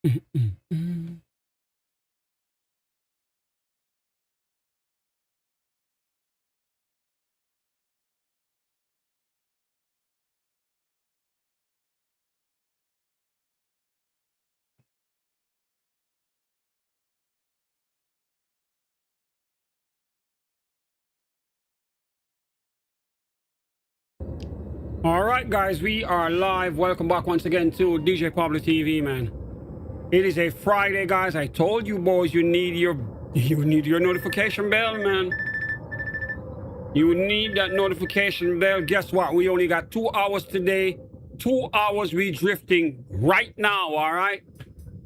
All right, guys, we are live. Welcome back once again to DJ Pablo TV, man. It is a Friday, guys. I told you boys you need your notification bell, man. You need that notification bell. Guess what? We only got 2 hours today. 2 hours we drifting right now, all right?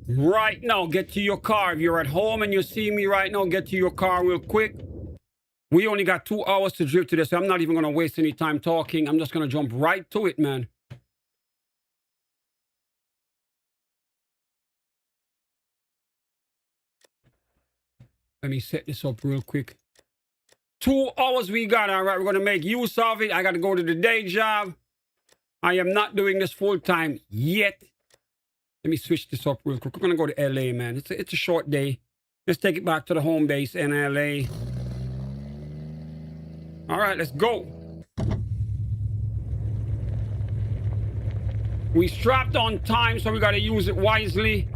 Right now, get to your car. If you're at home and you see me right now, get to your car real quick. We only got 2 hours to drift to this. So I'm not even going to waste any time talking. I'm just going to jump right to it, man. Let me set this up real quick. 2 hours we got, all right? We're going to make use of it. I got to go to the day job. I am not doing this full time yet. Let me switch this up real quick. We're going to go to LA, man. It's a short day. Let's take it back to the home base in LA. All right, let's go. We strapped on time, so we got to use it wisely.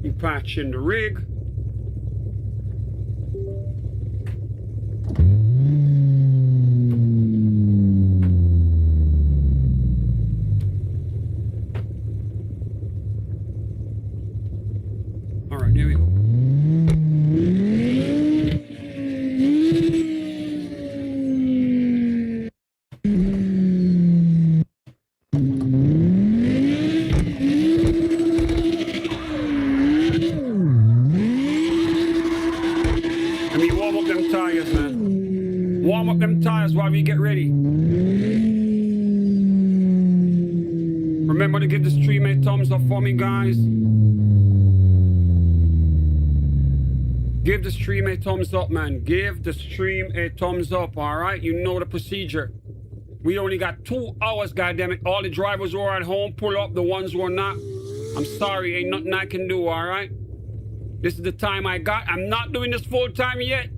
We patch in the rig. All right, there we go. Let me warm up them tires, man. Warm up them tires while we get ready. Remember to give the stream a thumbs up for me, guys. Give the stream a thumbs up, man. Give the stream a thumbs up, all right? You know the procedure. We only got 2 hours, goddammit. All the drivers who are at home, pull up. The ones who are not, I'm sorry, ain't nothing I can do, all right? This is the time I got. I'm not doing this full time yet.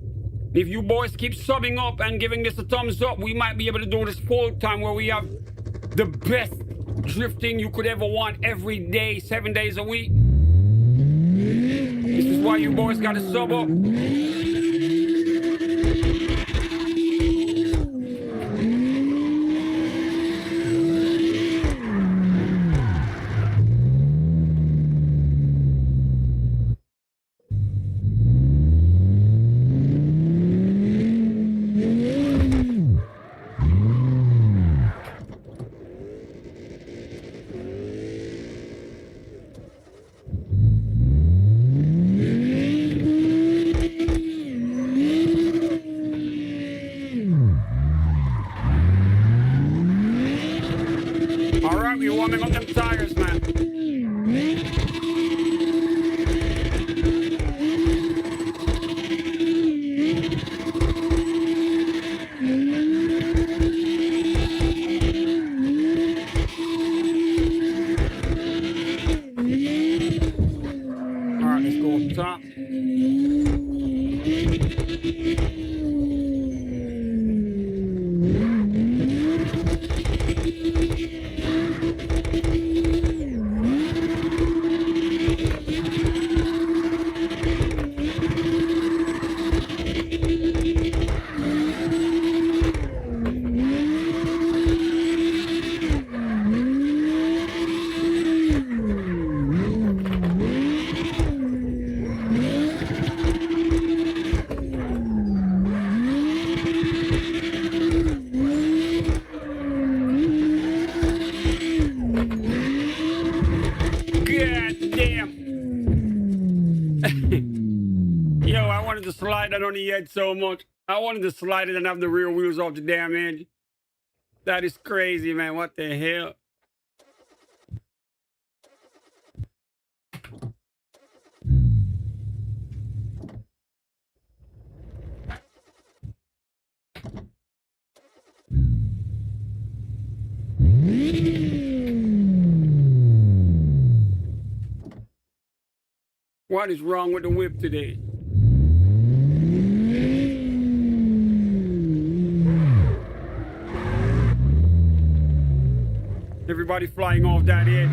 If you boys keep subbing up and giving this a thumbs up, we might be able to do this full time where we have the best drifting you could ever want every day, 7 days a week. This is why you boys gotta sub up. All right, we're warming up them tires, man. All right, let's go up top. Yo, I wanted to slide that on the edge so much. I wanted to slide it and have the rear wheels off the damn edge. That is crazy, man. What the hell? What is wrong with the whip today? Everybody flying off that edge.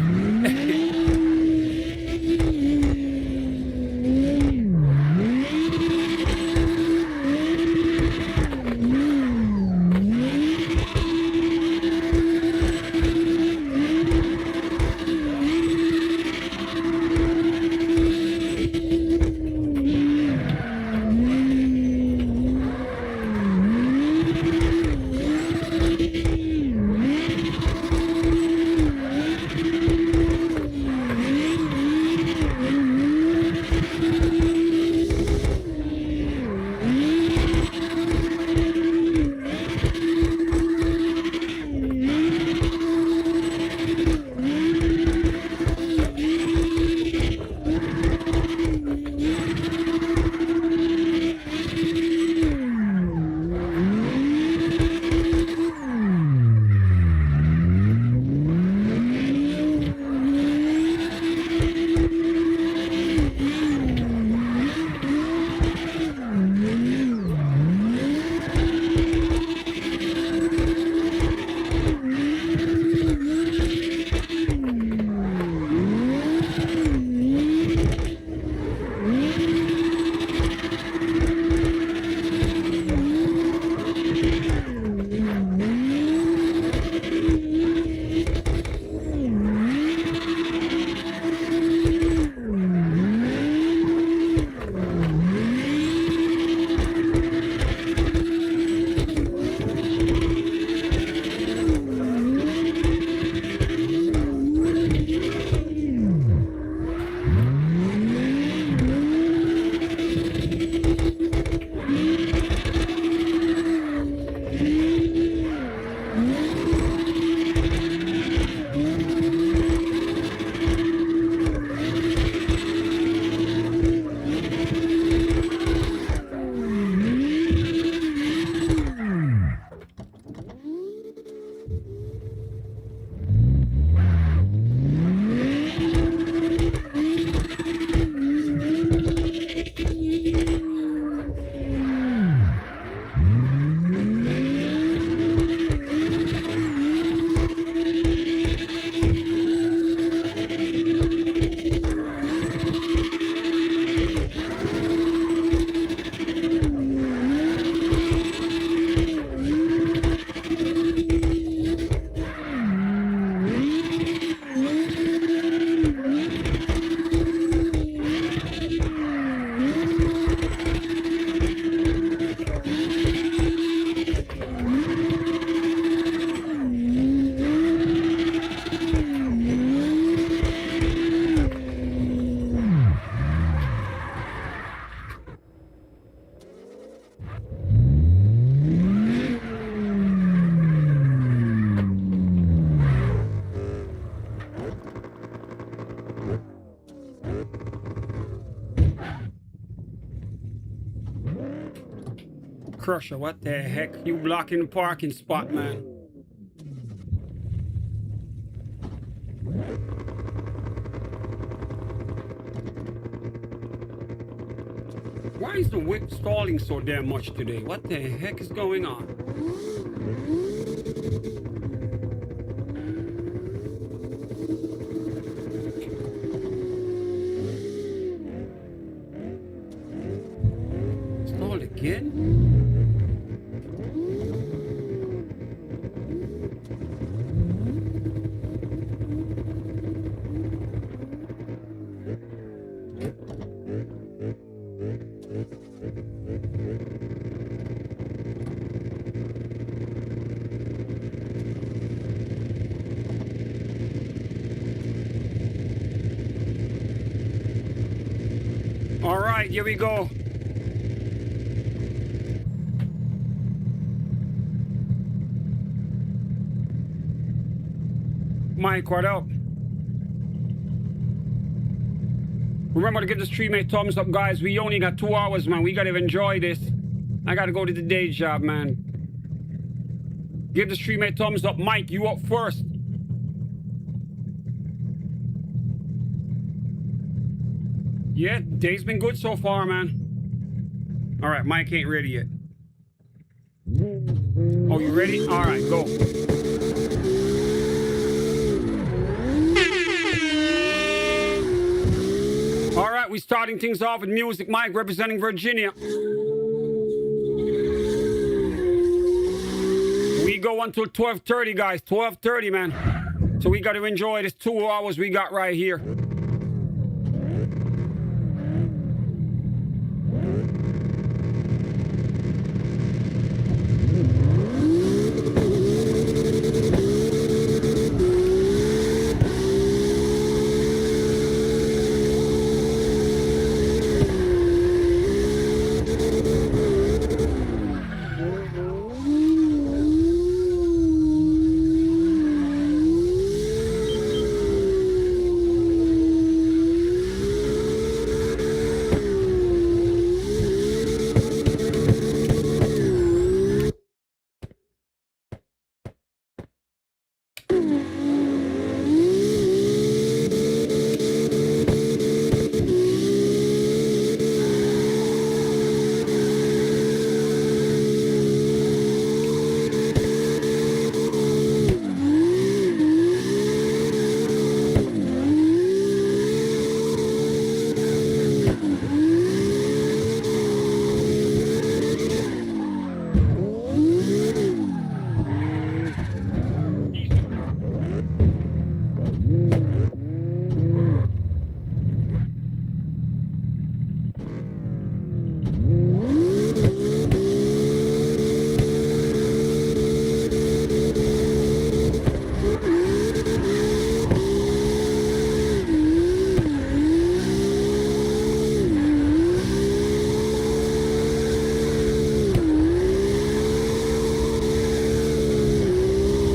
Crusher, what the heck? You blocking the parking spot, man. Why is the whip stalling so damn much today? What the heck is going on? Stalled again? All right, here we go. Mike, what up? Remember to give the stream a thumbs up, guys. We only got 2 hours, man. We gotta enjoy this. I gotta go to the day job, man. Give the stream a thumbs up. Mike, you up first. Yeah, day's been good so far, man. All right, Mike ain't ready yet. Oh, you ready? All right, go. All right, we're starting things off with music. Mike representing Virginia. We go until 12:30, guys. 12:30, man. So we got to enjoy this 2 hours we got right here.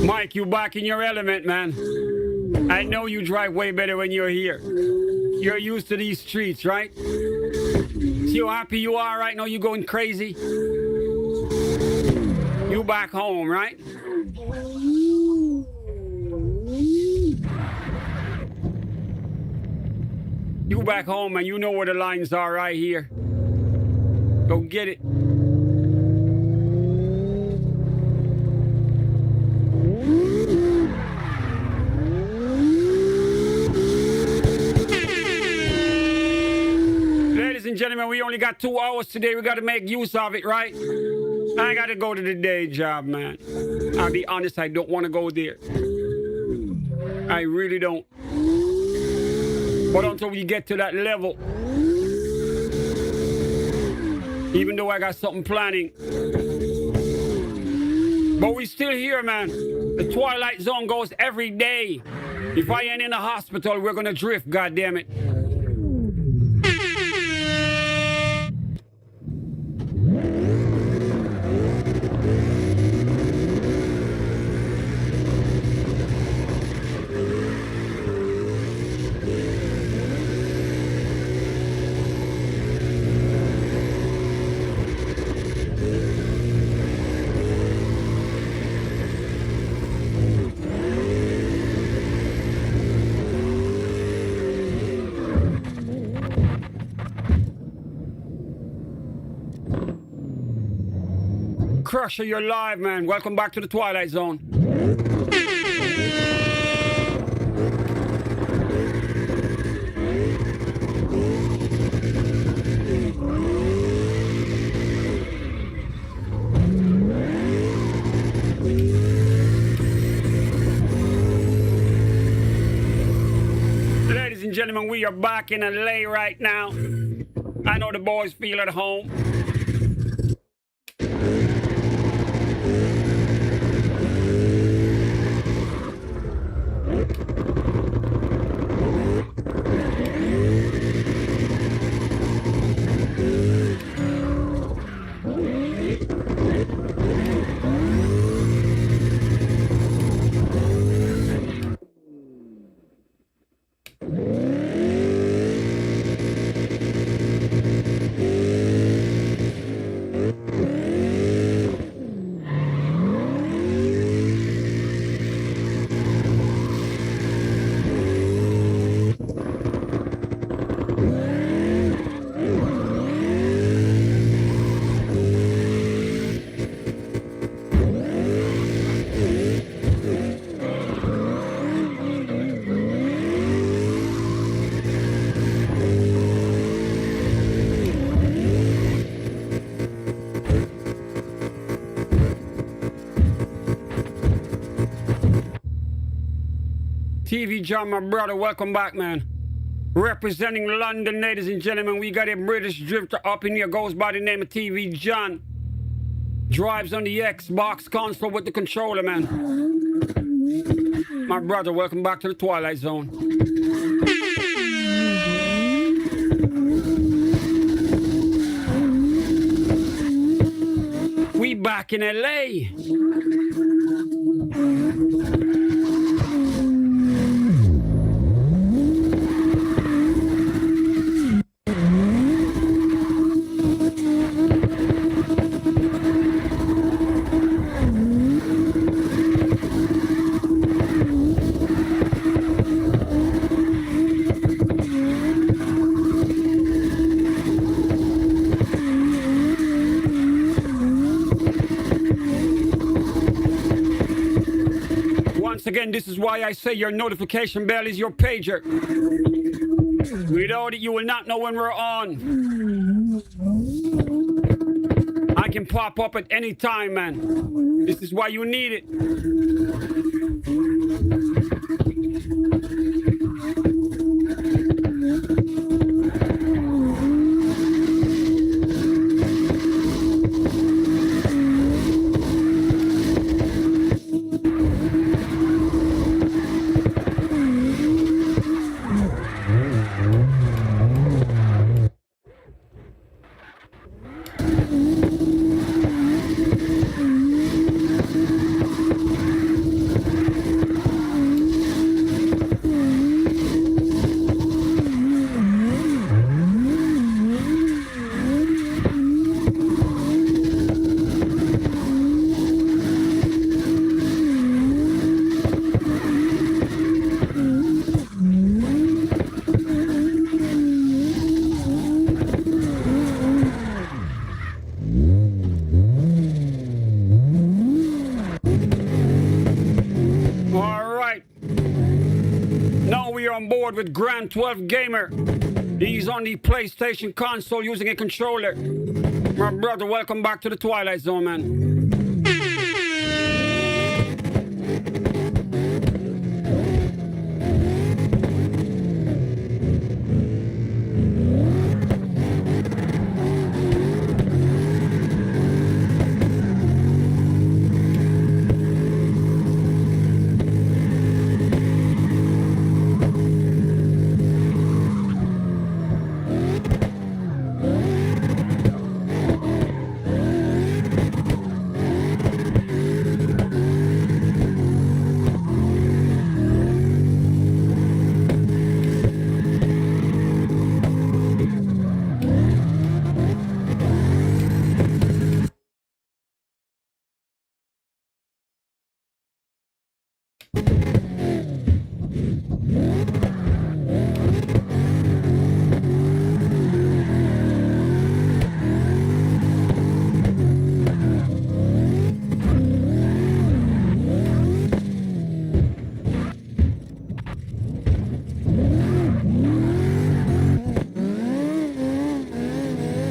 Mike, you back in your element, man. I know you drive way better when you're here. You're used to these streets, right? See how happy you are right now? You going crazy? You back home, right? You back home, and you know where the lines are right here. Go get it. Gentlemen, we only got 2 hours today. We got to make use of it, right? I got to go to the day job, man. I'll be honest, I don't want to go there. I really don't. But until we get to that level, even though I got something planning, but we still here, man. The Twilight Zone goes every day. If I ain't in the hospital, we're going to drift, goddammit. Crusher, you're live, man. Welcome back to the Twilight Zone. Ladies and gentlemen, we are back in LA right now. I know the boys feel at home. TV John, my brother, welcome back, man. Representing London, ladies and gentlemen, we got a British drifter up in here, goes by the name of TV John. Drives on the Xbox console with the controller, man. My brother, welcome back to the Twilight Zone. We back in LA. Again, this is why I say your notification bell is your pager. Without it, you will not know when we're on. I can pop up at any time, man. This is why you need it. On board with Grand 12 Gamer. He's on the PlayStation console using a controller. My brother, welcome back to the Twilight Zone, man.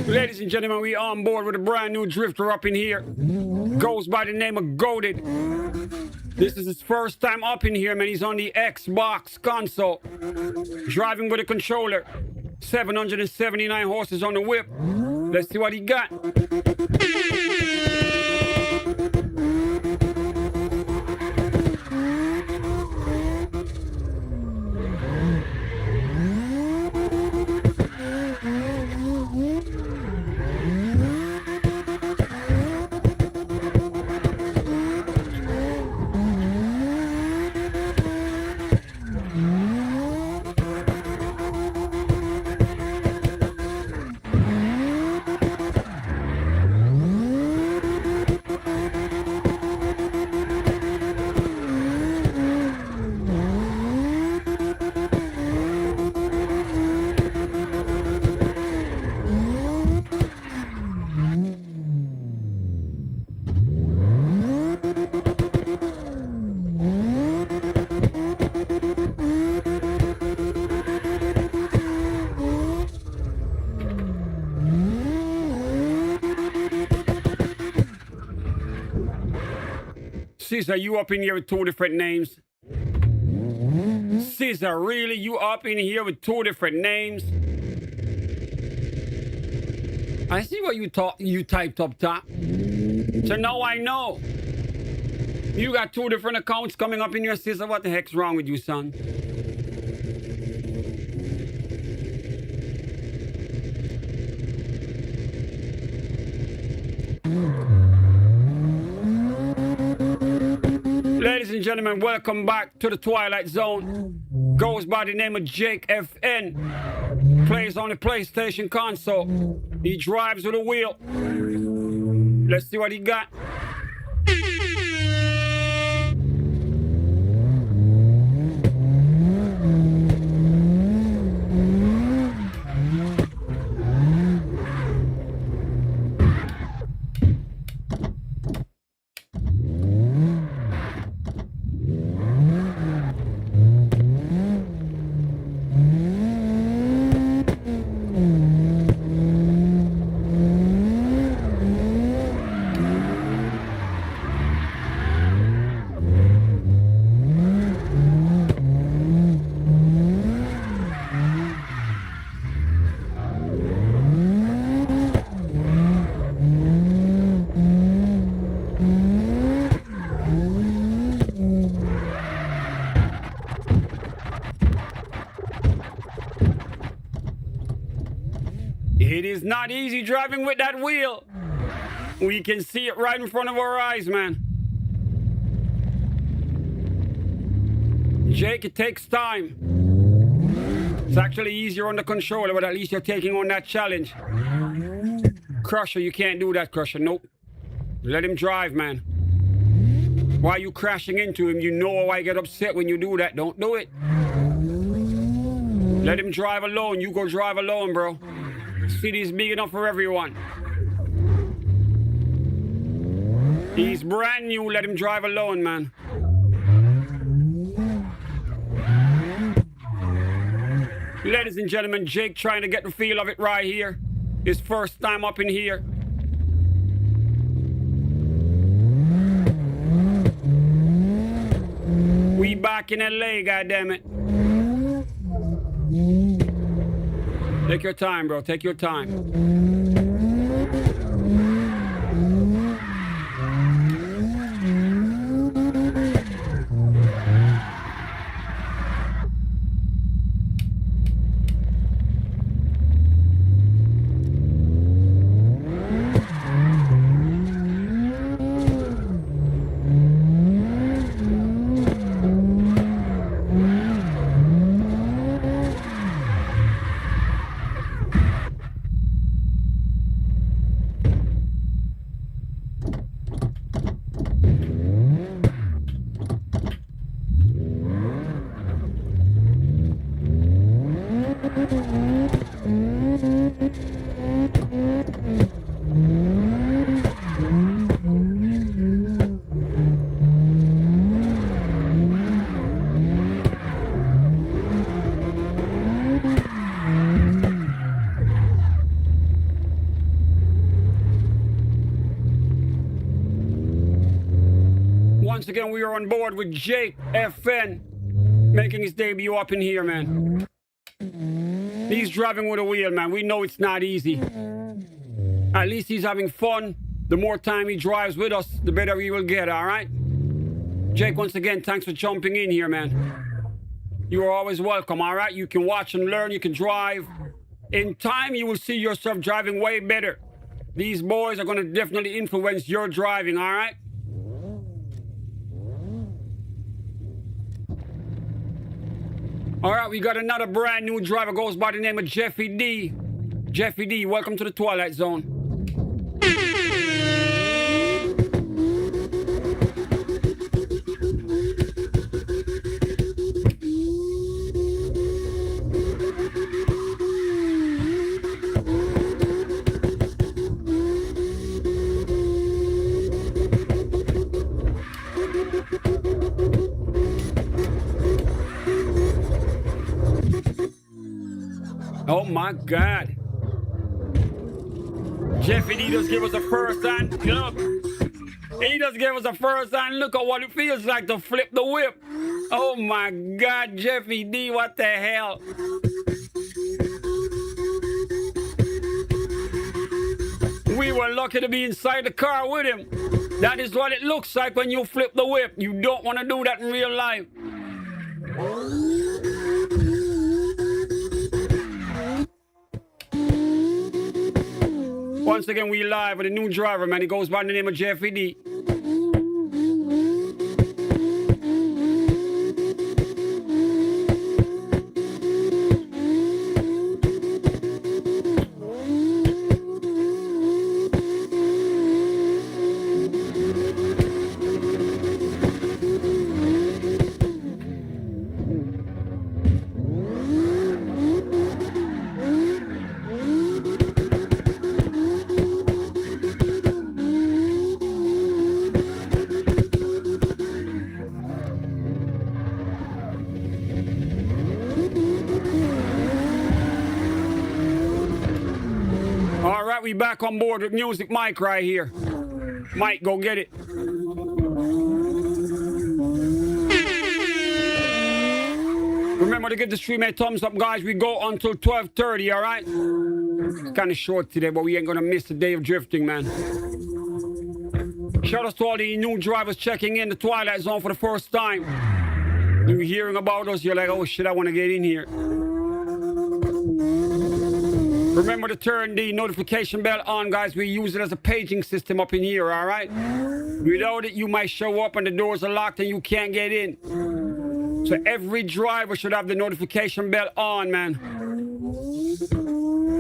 Ladies and gentlemen, we on board with a brand new drifter up in here. Goes by the name of Goated. This is his first time up in here, man. He's on the Xbox console. Driving with a controller. 779 horses on the whip. Let's see what he got. Caesar, you up in here with two different names. Caesar, really? You up in here with 2 different names? I see what you typed up top. So now I know. You got 2 different accounts coming up in your Caesar. What the heck's wrong with you, son? Ladies and gentlemen, welcome back to the Twilight Zone. Goes by the name of Jake FN. Plays on the PlayStation console. He drives with a wheel. Let's see what he got. It is not easy driving with that wheel. We can see it right in front of our eyes, man. Jake, it takes time. It's actually easier on the controller, but at least you're taking on that challenge. Crusher, you can't do that, Crusher. Nope. Let him drive, man. Why are you crashing into him? You know I get upset when you do that. Don't do it. Let him drive alone. You go drive alone, bro. City's big enough for everyone. He's brand new. Let him drive alone, man. Ladies and gentlemen, Jake trying to get the feel of it right here. His first time up in here. We back in LA, goddammit. Take your time, bro. Take your time. Once again, we are on board with Jake FN, making his debut up in here, man. He's driving with a wheel, man. We know it's not easy. At least he's having fun. The more time he drives with us, the better he will get, all right? Jake, once again, thanks for jumping in here, man. You are always welcome, all right? You can watch and learn. You can drive. In time, you will see yourself driving way better. These boys are going to definitely influence your driving, all right? All right, we got another brand new driver, goes by the name of Jeffy D. Jeffy D, welcome to the Twilight Zone. Oh my God. Jeffy D just gave us a first hand look. He just gave us a first hand look at what it feels like to flip the whip. Oh my God, Jeffy D, what the hell? We were lucky to be inside the car with him. That is what it looks like when you flip the whip. You don't want to do that in real life. Once again, we live with a new driver, man. He goes by the name of Jeffy D. All right, we back on board with Music Mike right here. Mike, go get it. Remember to give the stream a thumbs up, guys. We go until 12:30, all right? It's kind of short today, but we ain't going to miss the day of drifting, man. Shout out to all the new drivers checking in the Twilight Zone for the first time. You're hearing about us, you're like, oh shit, I want to get in here. Remember to turn the notification bell on, guys. We use it as a paging system up in here, all right? Without it, you might show up and the doors are locked and you can't get in. So every driver should have the notification bell on, man.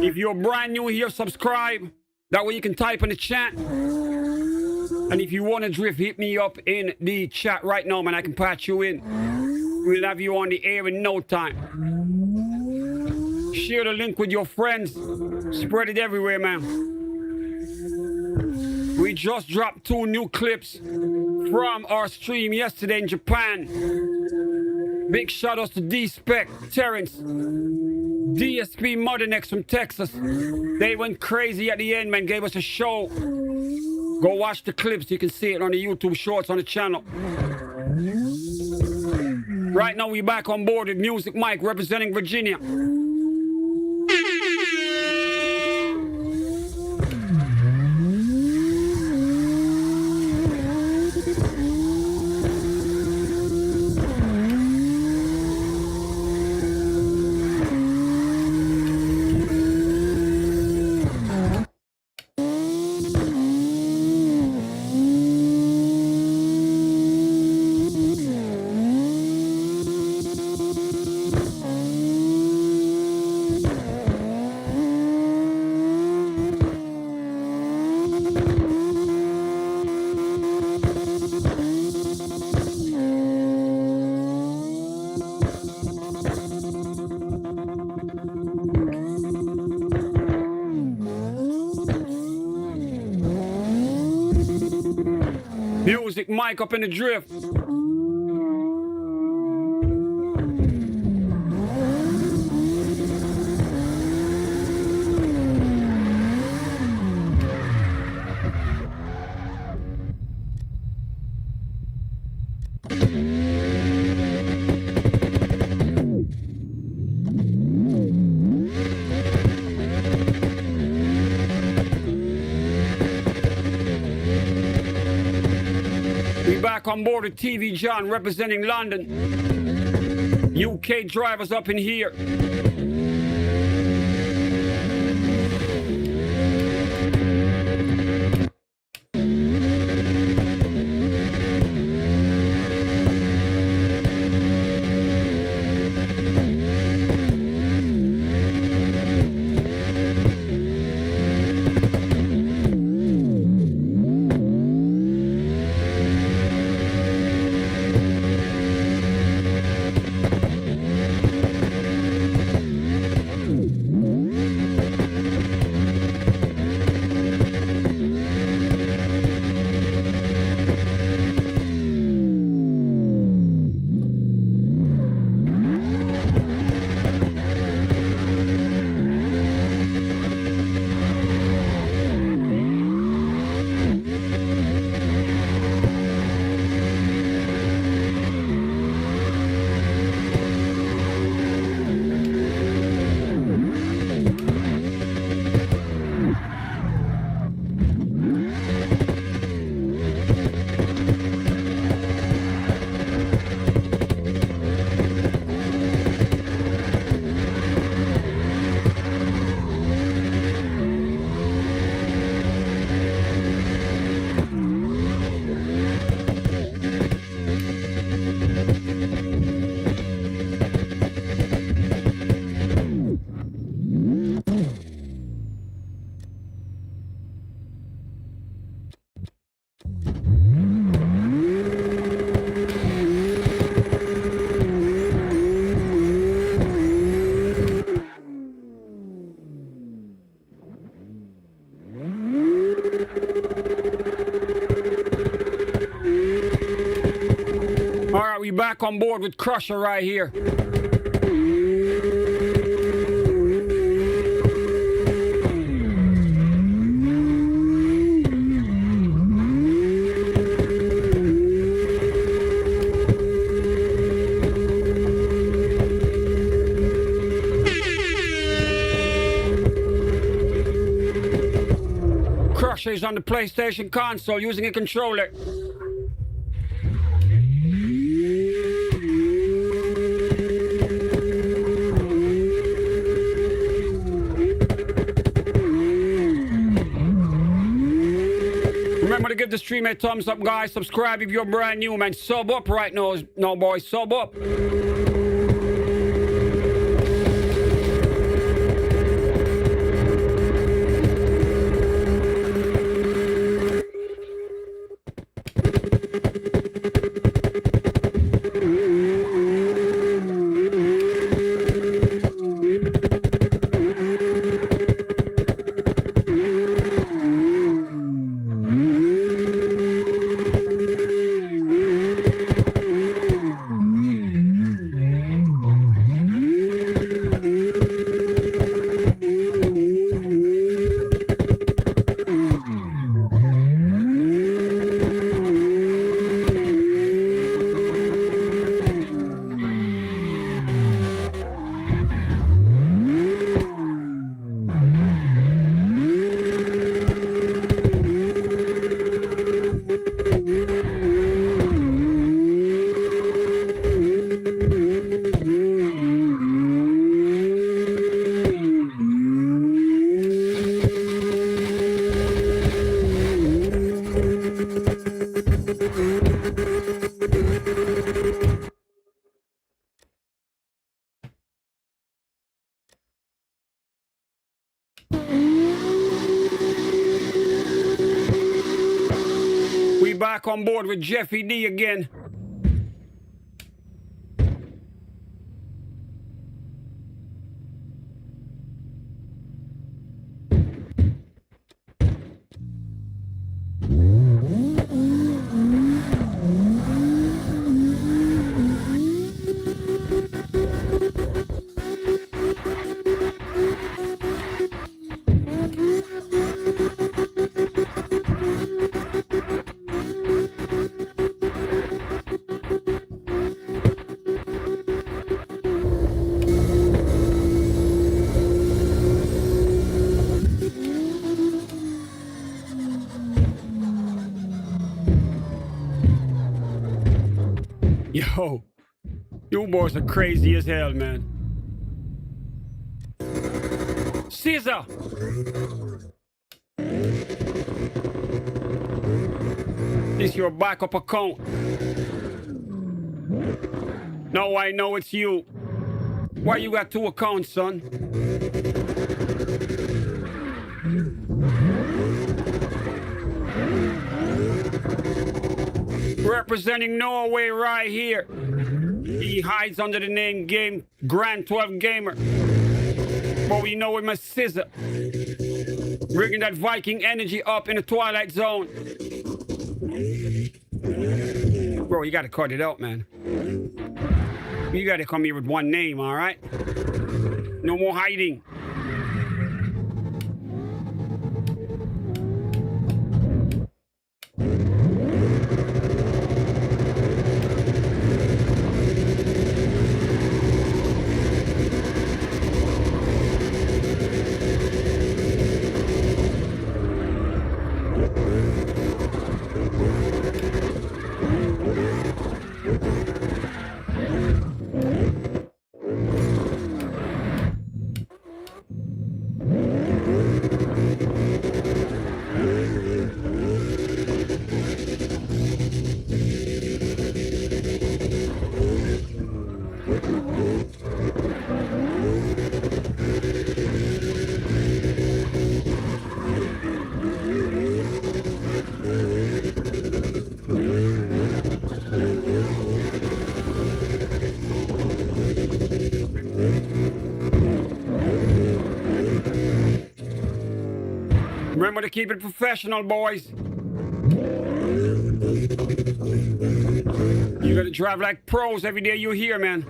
If you're brand new here, subscribe. That way you can type in the chat. And if you want to drift, hit me up in the chat right now, man. I can patch you in. We'll have you on the air in no time. Share the link with your friends. Spread it everywhere, man. We just dropped 2 new clips from our stream yesterday in Japan. Big shout outs to D-Spec, Terrence, DSP Mothernex from Texas. They went crazy at the end, man. Gave us a show. Go watch the clips. You can see it on the YouTube shorts on the channel. Right now, we back on board with Music Mike representing Virginia. Music Mike up in the drift. Back on board with TV John representing London. UK drivers up in here. we back on board with Crusher right here. Crusher is on the PlayStation console using a controller. Remember to give the stream a thumbs up, guys. Subscribe if you're brand new, man. Sub up right now, boys. Sub up. We back on board with Jeffy D again. Yo, you boys are crazy as hell, man. Caesar! This your backup account. Now I know it's you. Why you got two accounts, son? Representing Norway right here. He hides under the name Game Grand 12 Gamer. But we know him as Scissor. Bringing that Viking energy up in the Twilight Zone. Bro, you gotta cut it out, man. You gotta come here with one name, alright? No more hiding. Remember to keep it professional, boys. You gotta drive like pros every day you here, man.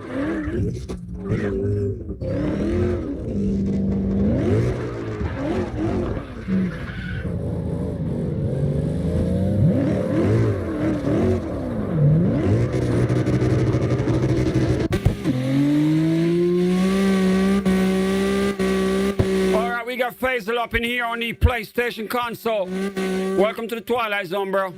We got Faisal up in here on the PlayStation console. Welcome to the Twilight Zone, bro.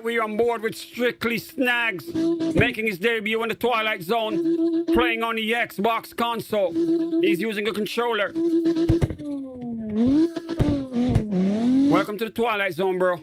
We on board with Strictly Snags, making his debut in the Twilight Zone, playing on the Xbox console. He's using a controller. Welcome to the Twilight Zone, bro.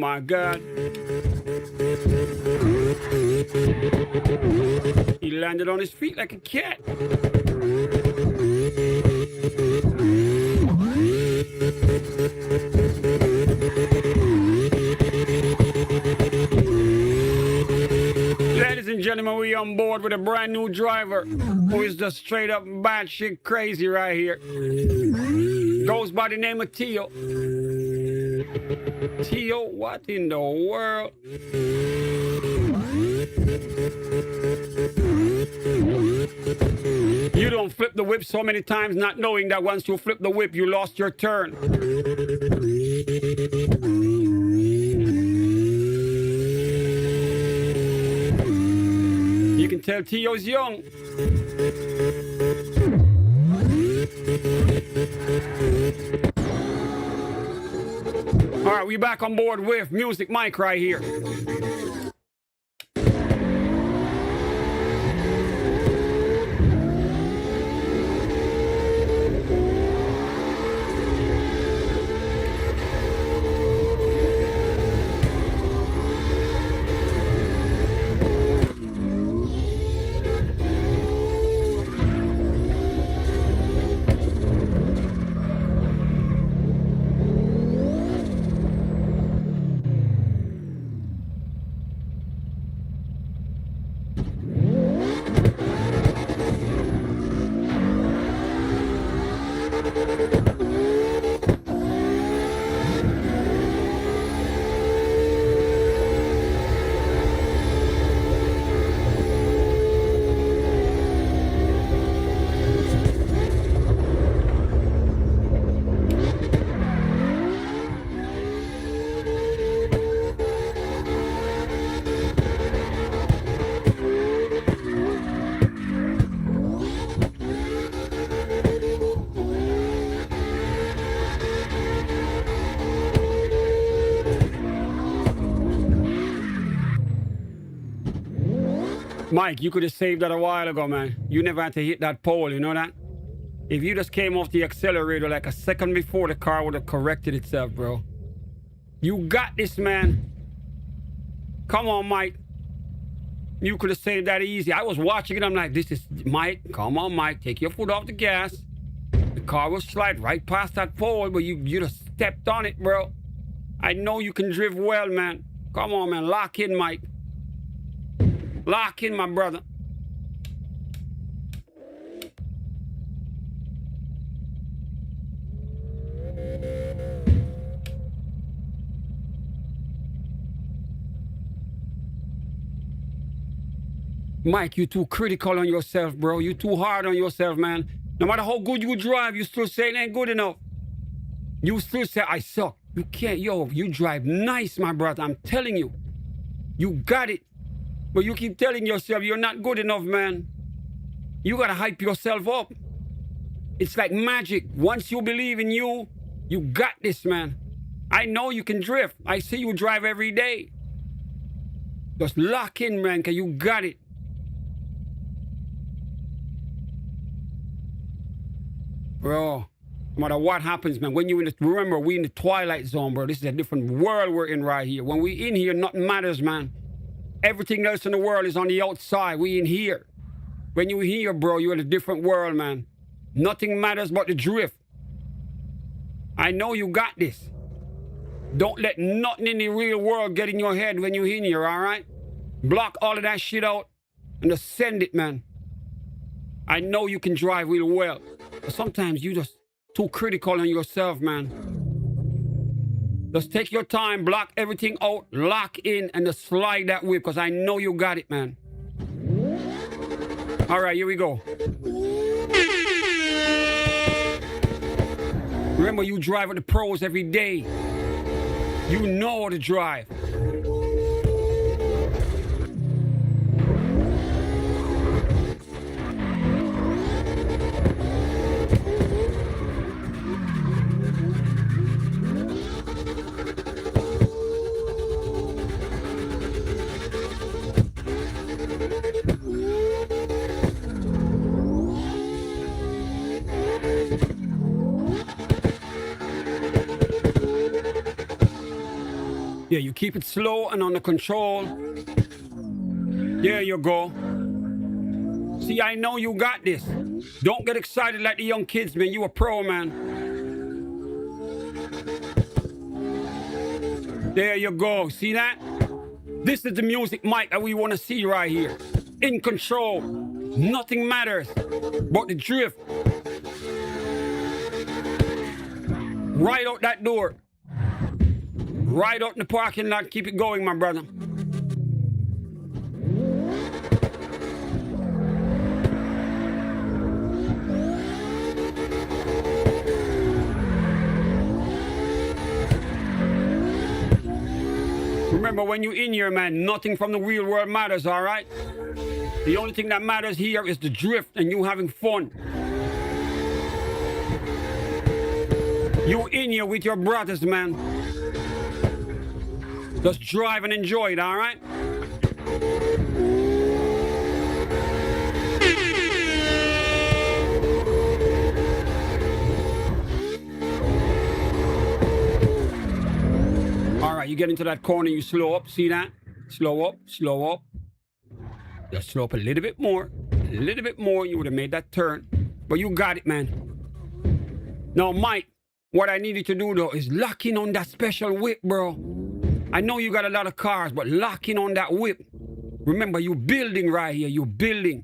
my God. He landed on his feet like a cat. Ladies and gentlemen, we on board with a brand new driver who is just straight up batshit crazy right here. Goes by the name of Tio. Tio, what in the world? You don't flip the whip so many times not knowing that once you flip the whip, you lost your turn. You can tell Tio's young. All right, we back on board with Music Mike right here. Mike, you could have saved that a while ago, man. You never had to hit that pole, you know that? If you just came off the accelerator like a second before, the car would have corrected itself, bro. You got this, man. Come on, Mike. You could have saved that easy. I was watching it. I'm like, this is Mike. Come on, Mike. Take your foot off the gas. The car will slide right past that pole, but you just stepped on it, bro. I know you can drift well, man. Come on, man. Lock in, Mike. Lock in, my brother. Mike, you too critical on yourself, bro. You too hard on yourself, man. No matter how good you drive, you still say it ain't good enough. You still say, I suck. You can't, yo, you drive nice, my brother. I'm telling you. You got it. But you keep telling yourself you're not good enough, man. You gotta hype yourself up. It's like magic. Once you believe in you, you got this, man. I know you can drift. I see you drive every day. Just lock in, man, because you got it. Bro, no matter what happens, man, when you in the, remember, we in the Twilight Zone, bro. This is a different world we're in right here. When we in here, nothing matters, man. Everything else in the world is on the outside. We in here. When you here, bro, you're in a different world, man. Nothing matters but the drift. I know you got this. Don't let nothing in the real world get in your head when you're in here, all right? Block all of that shit out and just send it, man. I know you can drive real well. But sometimes you just too critical on yourself, man. Just take your time, block everything out, lock in, and just slide that whip, because I know you got it, man. All right, here we go. Remember, you drive with the pros every day. You know how to drive. Yeah, you keep it slow and under control. There you go. See, I know you got this. Don't get excited like the young kids, man. You a pro, man. There you go. See that? This is the music, Mike, that we want to see right here. In control. Nothing matters but the drift. Right out that door. Right out in the parking lot. Keep it going, my brother. Remember, when you're in here, man, nothing from the real world matters, all right? The only thing that matters here is the drift and you having fun. You in here with your brothers, man. Just drive and enjoy it, all right? All right, you get into that corner, you slow up, see that? Slow up, slow up. Just slow up a little bit more, you would have made that turn. But you got it, man. Now, Mike, what I need you to do, though, is lock in on that special whip, bro. I know you got a lot of cars, but lock in on that whip. Remember, you're building right here, you're building.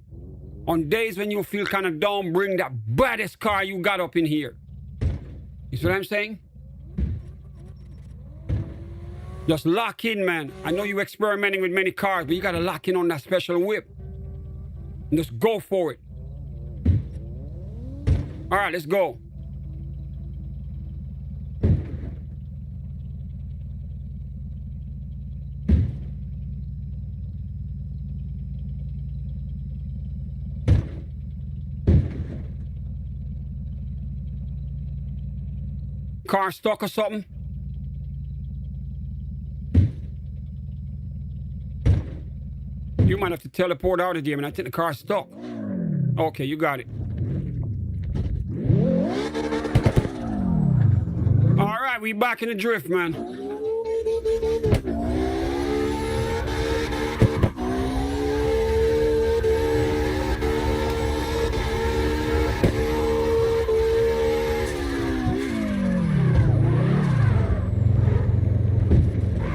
On days when you feel kind of down, bring that baddest car you got up in here. You see what I'm saying? Just lock in, man. I know you're experimenting with many cars, but you got to lock in on that special whip. And just go for it. All right, let's go. Car stuck or something? You might have to teleport out of here, man. I think the car's stuck. Okay, you got it. All right, we back in the drift, man.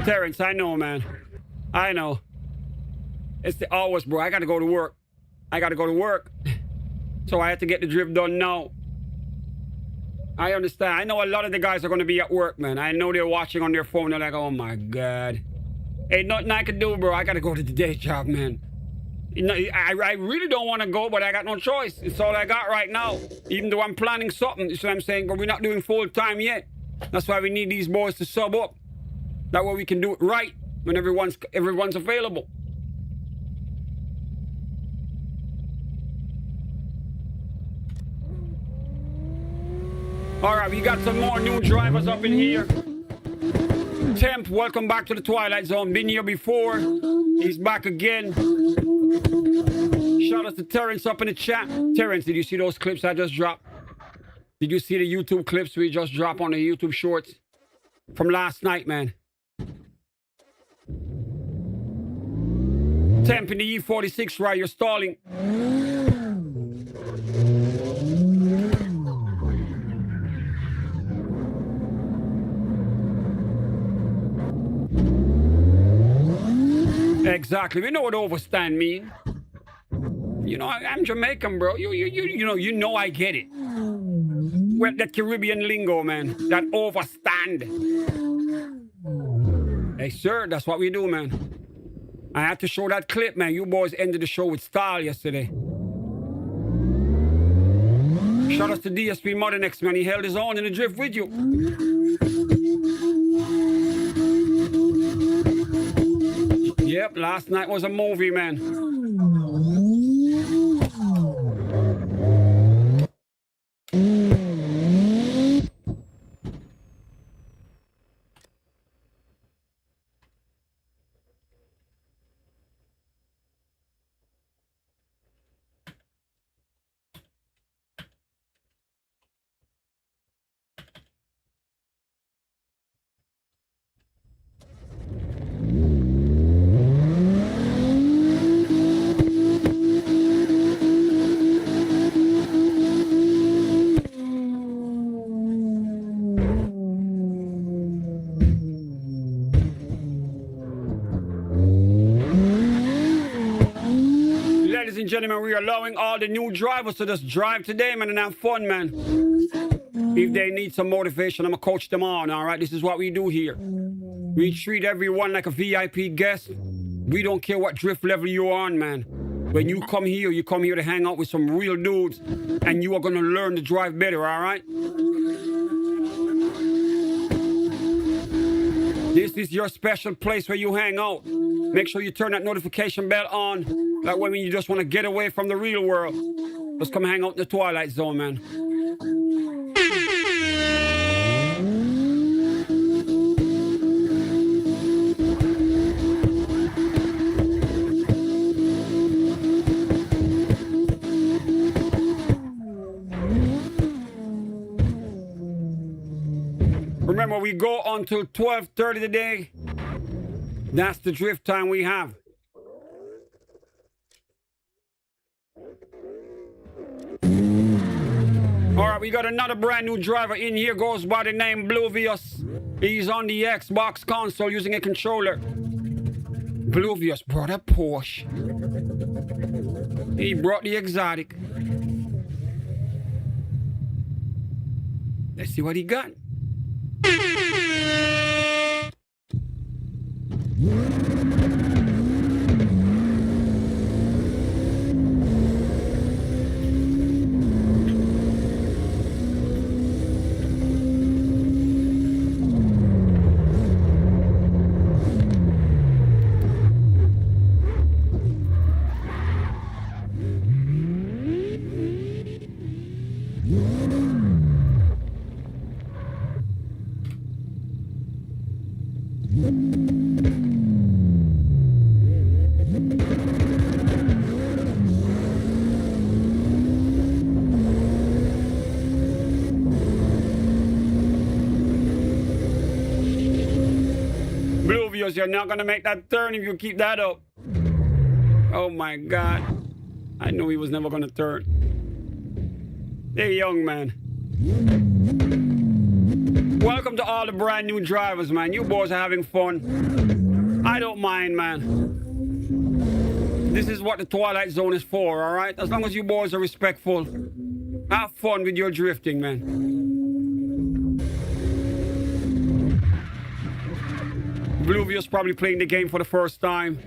Terrence, I know, man. I know. It's the hours, bro. I got to go to work. So I had to get the drift done now. I understand. I know a lot of the guys are going to be at work, man. I know they're watching on their phone. They're like, oh, my God. Ain't nothing I can do, bro. I got to go to the day job, man. You know, I really don't want to go, but I got no choice. It's all I got right now. Even though I'm planning something, you see what I'm saying? But we're not doing full time yet. That's why we need these boys to sub up. That way we can do it right when everyone's available. All right, we got some more new drivers up in here. Temp, welcome back to the Twilight Zone. Been here before. He's back again. Shout out to Terrence up in the chat. Terrence, did you see those clips I just dropped? Did you see the YouTube clips we just dropped on the YouTube shorts from last night, man? Temp in the E46, right? You're stalling. Exactly. We know what overstand mean. You know, I'm Jamaican, bro. You know I get it. Well, that Caribbean lingo, man. That overstand. Hey, sir, that's what we do, man. I had to show that clip, man. You boys ended the show with style yesterday. Shout out to DSP Modern X, man. He held his own in the drift with you. Yep, last night was a movie, man. and gentlemen, we are allowing all the new drivers to just drive today, man, and have fun, man. If they need some motivation, I'm going to coach them on, all right? This is what we do here. We treat everyone like a VIP guest. We don't care what drift level you're on, man. When you come here to hang out with some real dudes, and you are going to learn to drive better, all right? This is your special place where you hang out. Make sure you turn that notification bell on. That way when you just want to get away from the real world, just come hang out in the Twilight Zone, man. Remember, we go until 12:30 today. That's the drift time we have. All right, we got another brand new driver in here. Goes by the name Bluvius. He's on the Xbox console using a controller. Bluvius brought a Porsche. He brought the exotic. Let's see what he got. You're not gonna make that turn if you keep that up. Oh my God. I knew he was never gonna turn. Hey, young man. Welcome to all the brand new drivers, man. You boys are having fun. I don't mind, man. This is what the Twilight Zone is for, all right? As long as you boys are respectful, have fun with your drifting, man. Bluvius probably playing the game for the first time.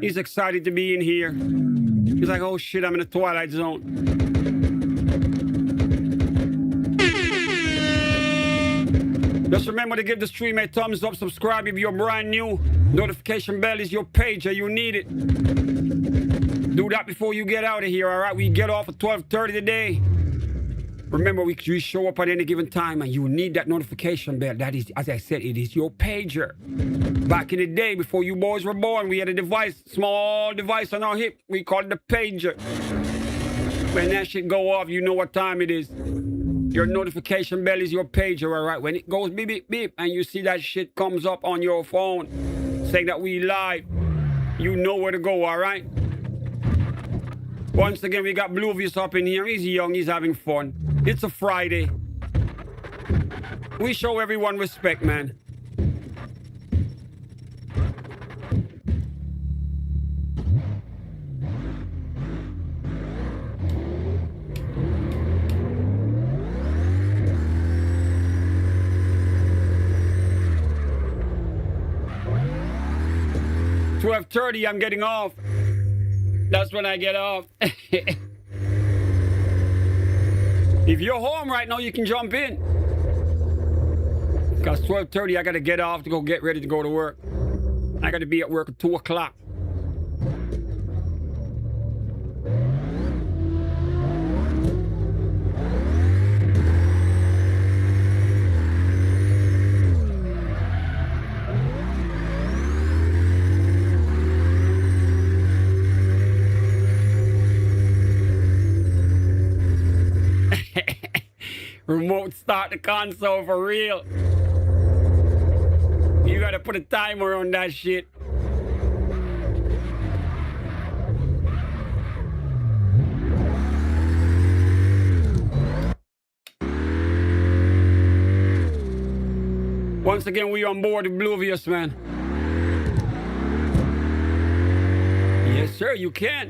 He's excited to be in here. He's like, oh shit, I'm in the Twilight Zone. Just remember to give the stream a thumbs up, subscribe if you're brand new. Notification bell is your pager, you need it. Do that before you get out of here, all right? We get off at 12:30 today. Remember, we show up at any given time, and you need that notification bell. That is, as I said, it is your pager. Back in the day, before you boys were born, we had a device, small device on our hip. We called it the pager. When that shit go off, you know what time it is. Your notification bell is your pager, all right? When it goes beep, beep, beep, and you see that shit comes up on your phone saying that we live, you know where to go, all right? Once again, we got Bluvius up in here. He's young, he's having fun. It's a Friday. We show everyone respect, man. $12:30, I'm getting off. That's when I get off. If you're home right now, you can jump in. Because 12:30, I got to get off to go get ready to go to work. I got to be at work at 2 o'clock. Remote start the console for real. You gotta put a timer on that shit. Once again, we on board with Bluvius, man. Yes, sir, you can.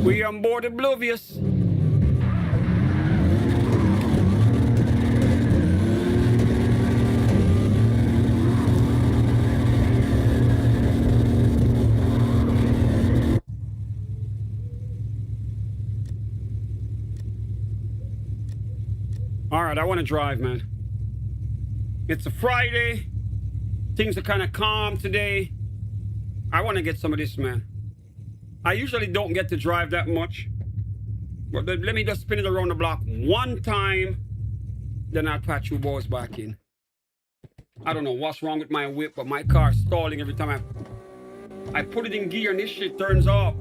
We on board Oblivious. All right, I want to drive, man. It's a Friday. Things are kind of calm today. I want to get some of this, man. I usually don't get to drive that much. But let me just spin it around the block one time. Then I'll patch you boys back in. I don't know what's wrong with my whip, but my car's stalling every time I put it in gear and this shit turns off.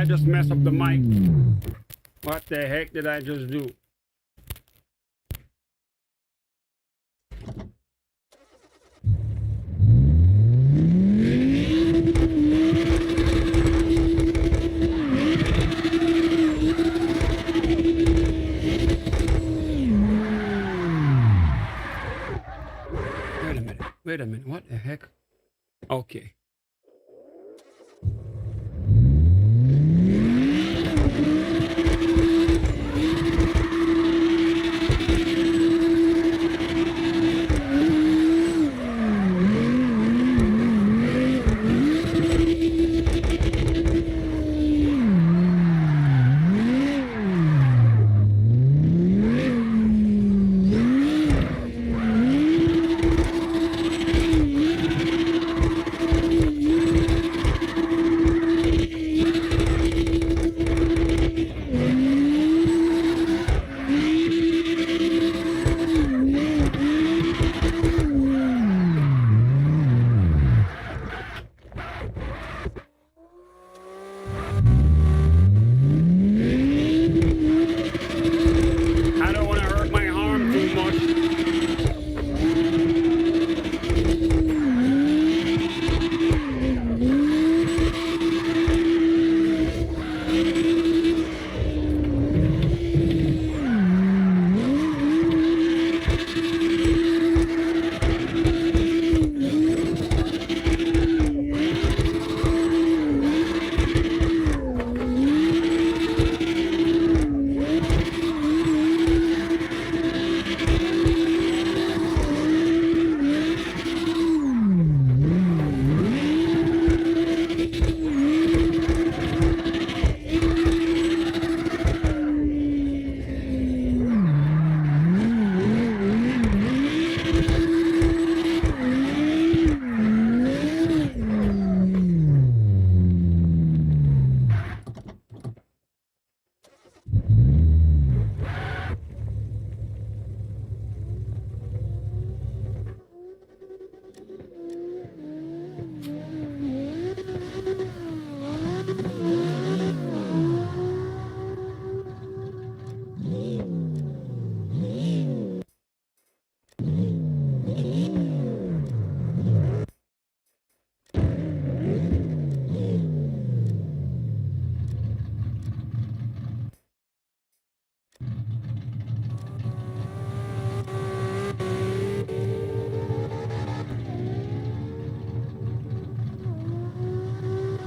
I just mess up the mic. What the heck did I just do? Wait a minute. What the heck? Okay.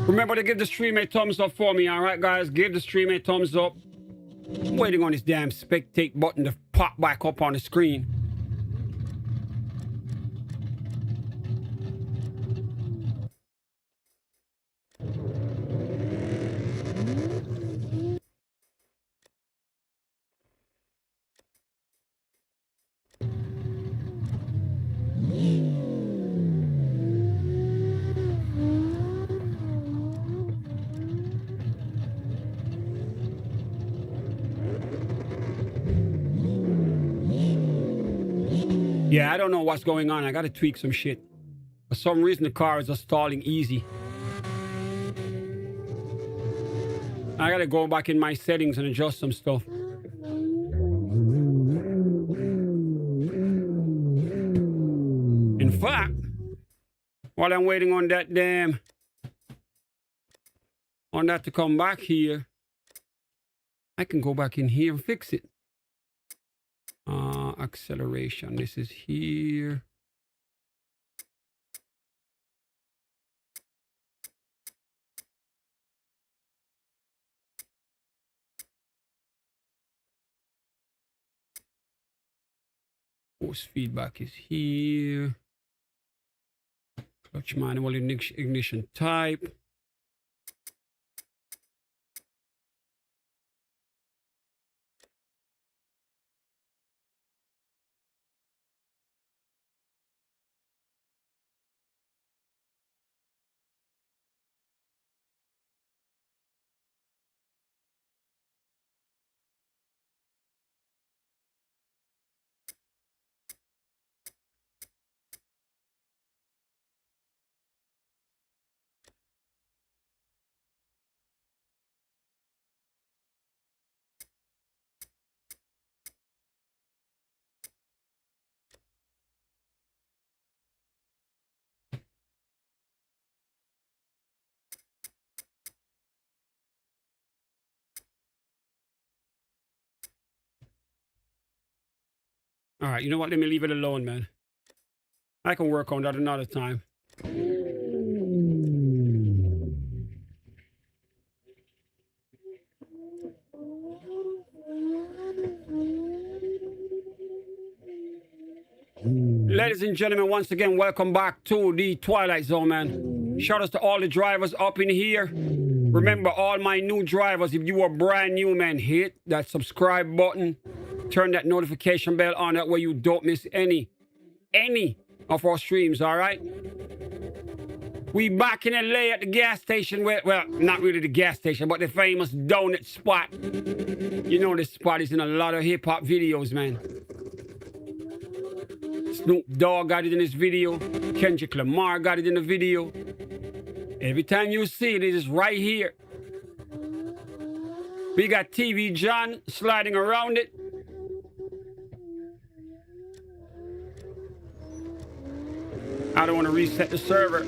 Remember to give the stream a thumbs up for me, all right, guys? Give the stream a thumbs up. I'm waiting on this damn spectate button to pop back up on the screen. Yeah, I don't know what's going on. I gotta tweak some shit. For some reason, the car is just stalling easy. I gotta go back in my settings and adjust some stuff. In fact, while I'm waiting on that to come back here, I can go back in here and fix it. Acceleration. This is here. Force feedback is here. Clutch manual ignition type. All right, you know what? Let me leave it alone, man. I can work on that another time. Ladies and gentlemen, once again, welcome back to the Twilight Zone, man. Shout out to all the drivers up in here. Remember, all my new drivers, if you are brand new, man, hit that subscribe button. Turn that notification bell on. That way you don't miss any of our streams, all right? We back in LA at the gas station where, well, not really the gas station, but the famous donut spot. You know this spot is in a lot of hip-hop videos, man. Snoop Dogg got it in his video. Kendrick Lamar got it in the video. Every time you see it, it is right here. We got TV John sliding around it. I don't want to reset the server.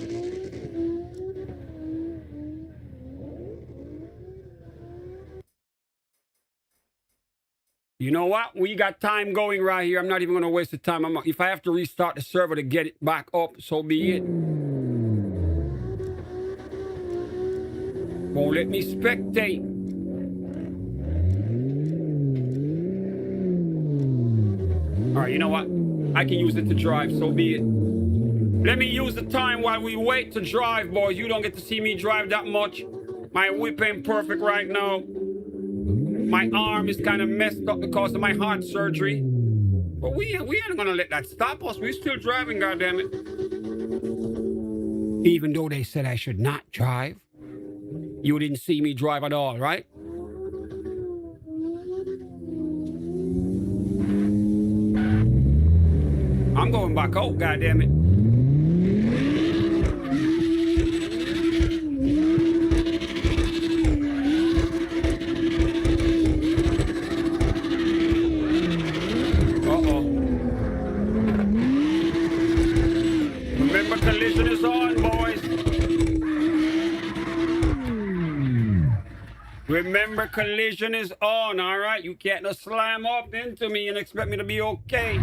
You know what? We got time going right here. I'm not even going to waste the time. If I have to restart the server to get it back up, so be it. Won't let me spectate. All right, you know what? I can use it to drive, so be it. Let me use the time while we wait to drive, boys. You don't get to see me drive that much. My whip ain't perfect right now. My arm is kind of messed up because of my heart surgery. But we ain't gonna let that stop us. We're still driving, goddammit. Even though they said I should not drive, you didn't see me drive at all, right? I'm going back out, goddammit. Remember, collision is on, boys. Remember, collision is on, all right? You can't just slam up into me and expect me to be okay.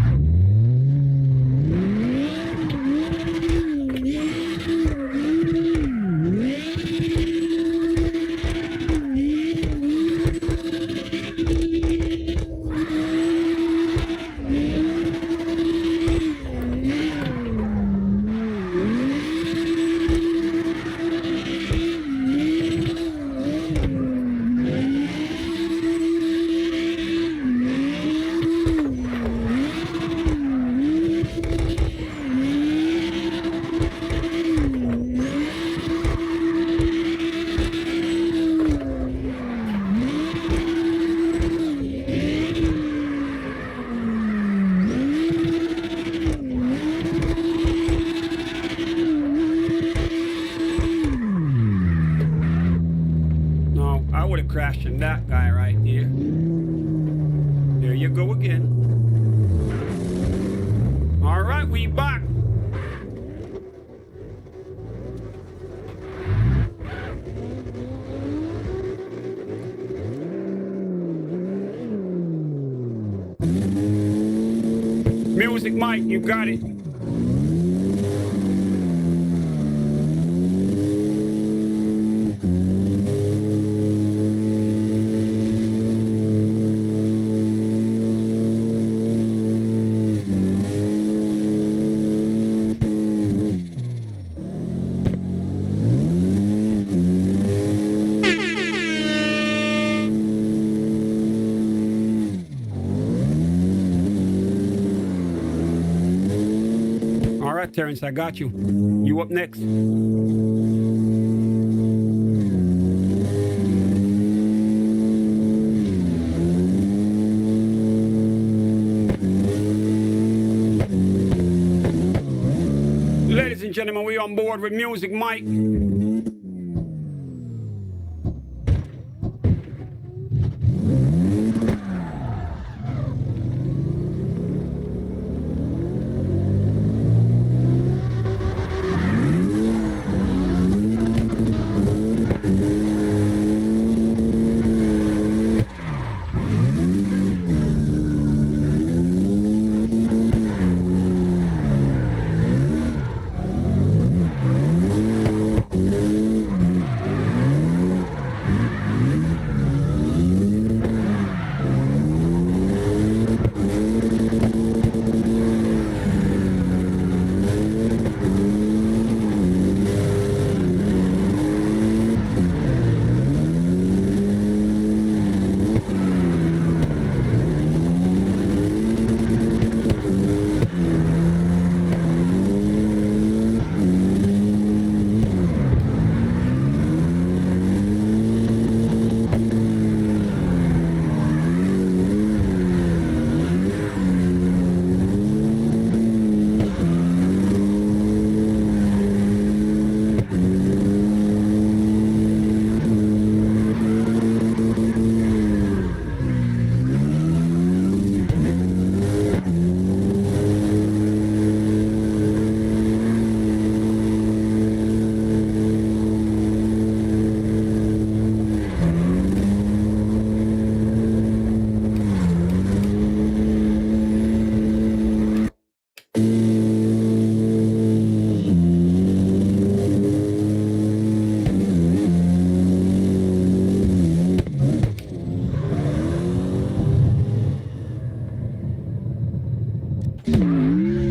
right, we back. Music Mike, you got it. All right, Terrence, I got you. You up next. Ladies and gentlemen, we on board with Music Mike.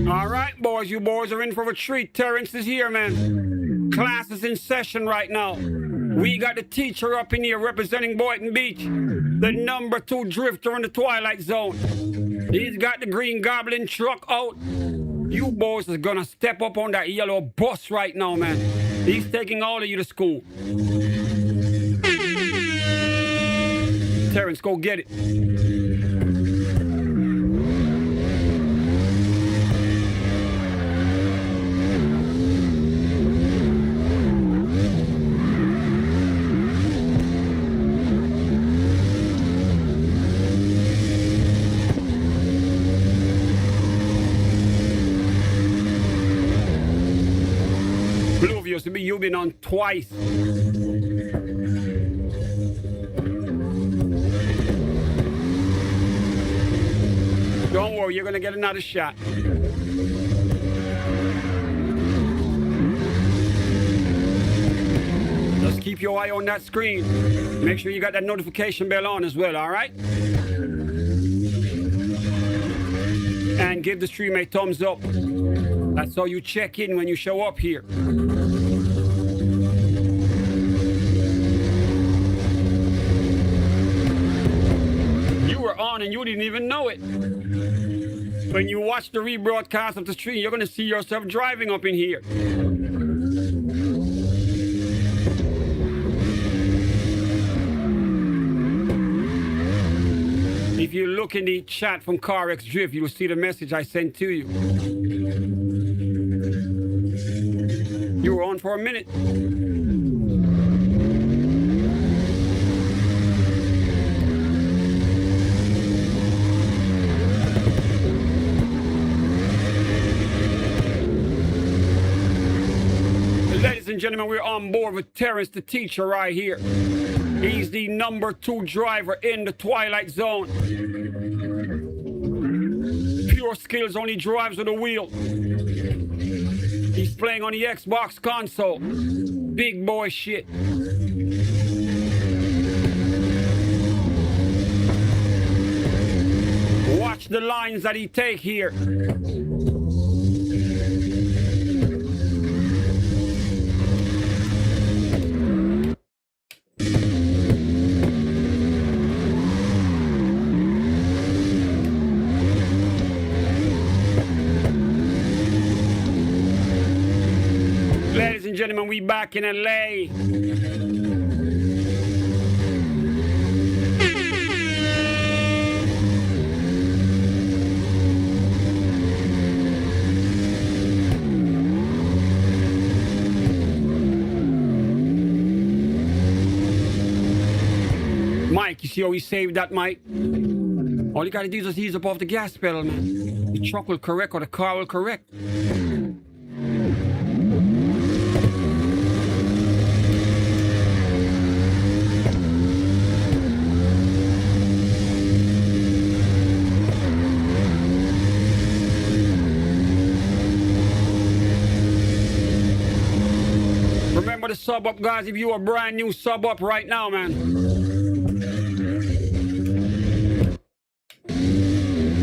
All right, boys, you boys are in for a treat. Terrence is here, man. Class is in session right now. We got the teacher up in here representing Boynton Beach, the #2 drifter in the Twilight Zone. He's got the Green Goblin truck out. You boys are gonna step up on that yellow bus right now, man. He's taking all of you to school. Terrence, go get it. You've been on twice. Don't worry, you're gonna get another shot. Just keep your eye on that screen. Make sure you got that notification bell on as well, all right? And give the stream a thumbs up. That's how you check in when you show up here. You were on and you didn't even know it. When you watch the rebroadcast of the stream, you're gonna see yourself driving up in here. If you look in the chat from Carx Drift, you'll see the message I sent to you. You were on for a minute. and gentlemen, we're on board with Terrence, the teacher, right here. He's the #2 driver in the Twilight Zone. Pure skills, only drives with a wheel. He's playing on the Xbox console. Big boy shit. Watch the lines that he take here. Ladies and gentlemen, we back in LA. Mike, you see how he saved that, Mike? All you gotta do is just ease up off the gas pedal, man. The truck will correct or the car will correct. Remember the sub up, guys. If you are brand new, sub up right now, man.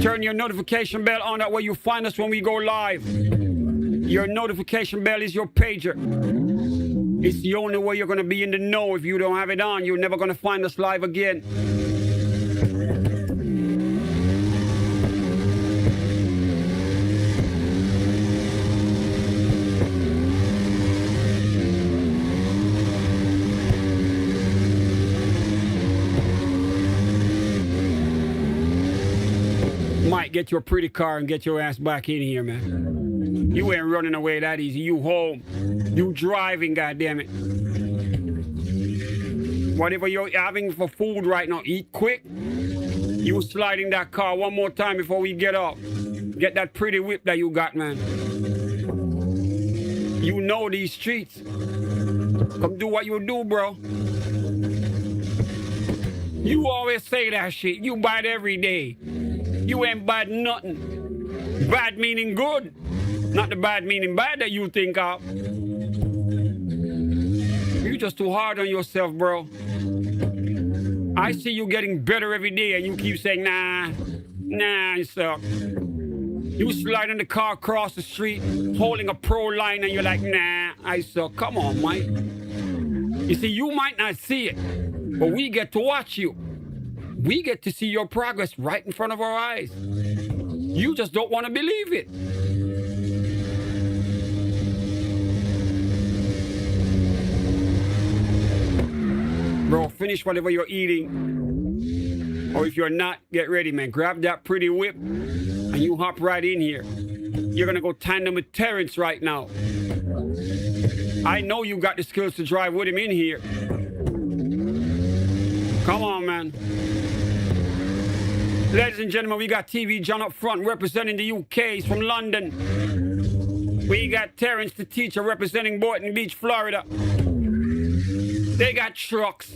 Turn your notification bell on, that way you find us when we go live. Your notification bell is your pager. It's the only way you're gonna be in the know. If you don't have it on, you're never gonna find us live again. Mike, get your pretty car and get your ass back in here, man. You ain't running away that easy. You home. You driving, goddammit. Whatever you're having for food right now, eat quick. You sliding that car one more time before we get up. Get that pretty whip that you got, man. You know these streets. Come do what you do, bro. You always say that shit. You bad every day. You ain't bad nothing. Bad meaning good. Not the bad meaning bad that you think of. You just too hard on yourself, bro. I see you getting better every day and you keep saying, nah, you suck. You sliding the car across the street, holding a pro line and you're like, nah, I suck. Come on, Mike. You see, you might not see it, but we get to watch you. We get to see your progress right in front of our eyes. You just don't want to believe it. Bro, finish whatever you're eating. Or if you're not, get ready, man. Grab that pretty whip and you hop right in here. You're going to go tandem with Terrence right now. I know you got the skills to drive with him in here. Come on, man. Ladies and gentlemen, we got TV John up front representing the UK. He's from London. We got Terrence, the teacher, representing Boynton Beach, Florida. They got trucks.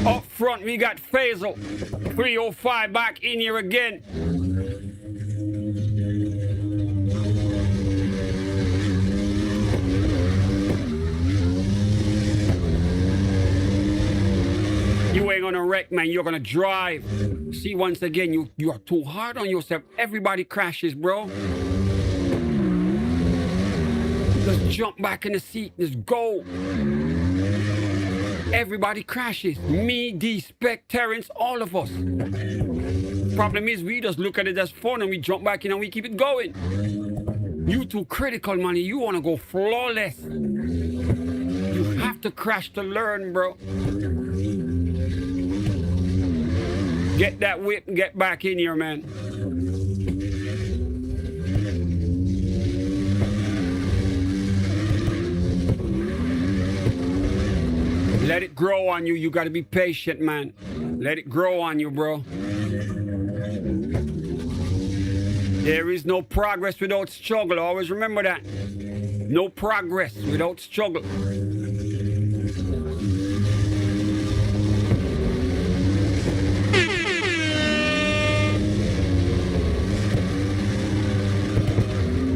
Up front, we got Faisal, 305 back in here again. You ain't gonna wreck, man. You're gonna drive. See, once again, you are too hard on yourself. Everybody crashes, bro. Just jump back in the seat. Just go. Everybody crashes. Me, D-Spec, Terrence, all of us. Problem is, we just look at it as fun and we jump back in and we keep it going. You too critical, man. You want to go flawless. You have to crash to learn, bro. Get that whip and get back in here, man. Let it grow on you. You got to be patient, man. Let it grow on you, bro. There is no progress without struggle. Always remember that. No progress without struggle.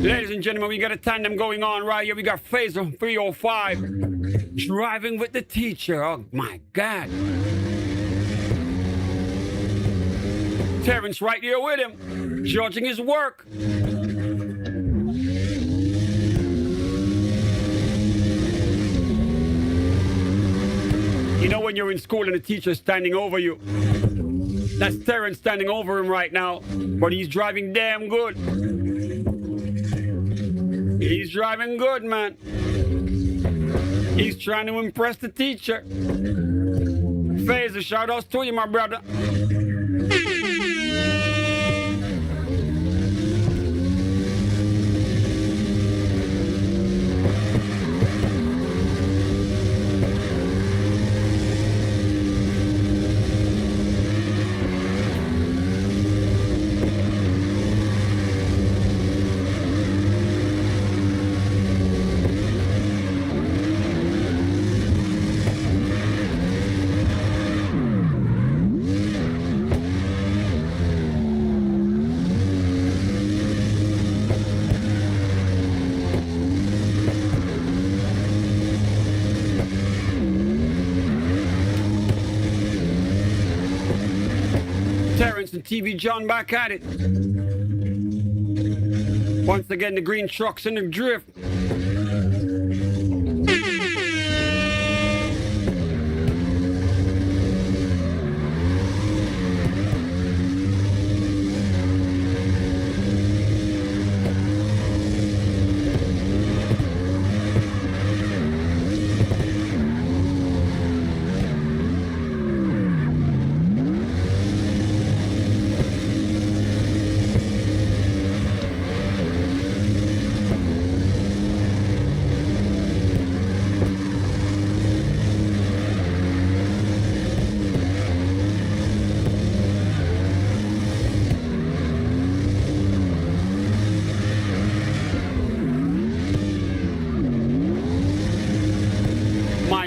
Ladies and gentlemen, we got a tandem going on right here. We got Phaser 305 driving with the teacher. Oh my God. Terrence right here with him, judging his work. You know when you're in school and the teacher's standing over you? That's Terrence standing over him right now, but he's driving damn good. He's driving good, man. He's trying to impress the teacher. Phaser, shout outs to you, my brother. Terrence and TV John back at it. Once again, the green truck's in the drift.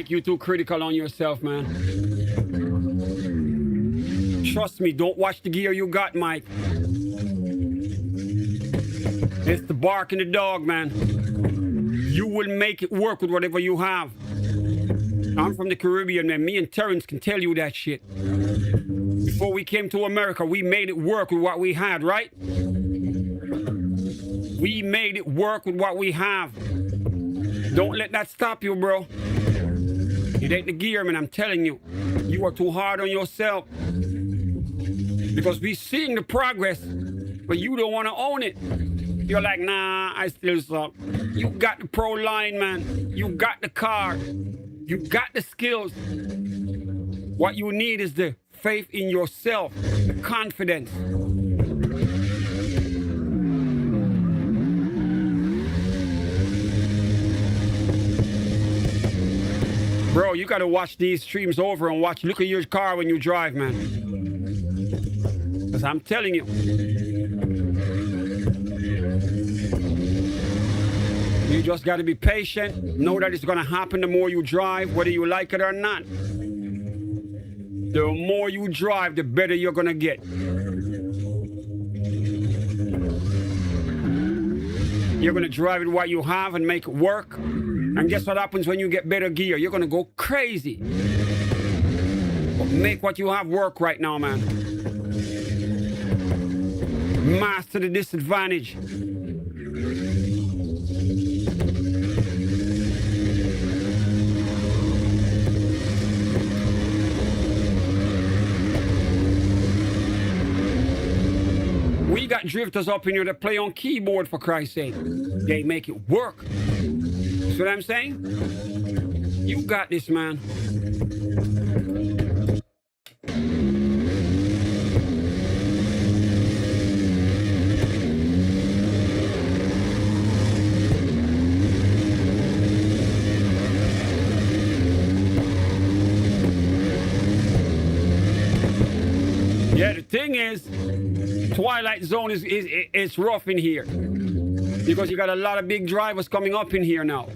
You too critical on yourself, man. Trust me, don't watch the gear you got, Mike. It's the bark and the dog, man. You will make it work with whatever you have. I'm from the Caribbean, man. Me and Terrence can tell you that shit. Before we came to America, we made it work with what we had, right? We made it work with what we have. Don't let that stop you, bro. It ain't the gear, man, I'm telling you. You are too hard on yourself. Because we seeing the progress, but you don't want to own it. You're like, nah, I still suck. You got the pro line, man. You got the car. You got the skills. What you need is the faith in yourself, the confidence. Bro, you gotta watch these streams over and look at your car when you drive, man. Because I'm telling you. You just gotta be patient. Know that it's gonna happen the more you drive, whether you like it or not. The more you drive, the better you're gonna get. You're gonna drive with what you have and make it work. And guess what happens when you get better gear? You're gonna go crazy. But make what you have work right now, man. Master the disadvantage. We got drifters up in here that play on keyboard, for Christ's sake. They make it work. See what I'm saying? You got this, man. Yeah, the thing is, Twilight zone is rough in here because you got a lot of big drivers coming up in here now.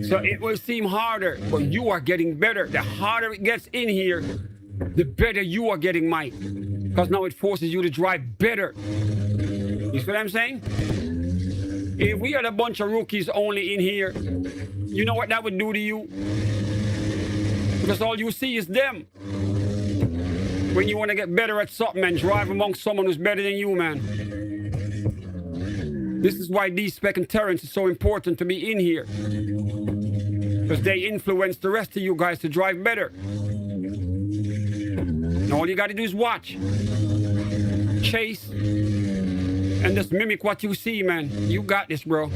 So it will seem harder, but you are getting better. The harder it gets in here, the better you are getting, Mike. Because now it forces you to drive better. You see what I'm saying? If we had a bunch of rookies only in here, you know what that would do to you? Because all you see is them. When you want to get better at something and drive amongst someone who's better than you, man. This is why D-Spec and Terrence is so important to be in here. Because they influence the rest of you guys to drive better. And all you got to do is watch, chase, and just mimic what you see, man. You got this, bro.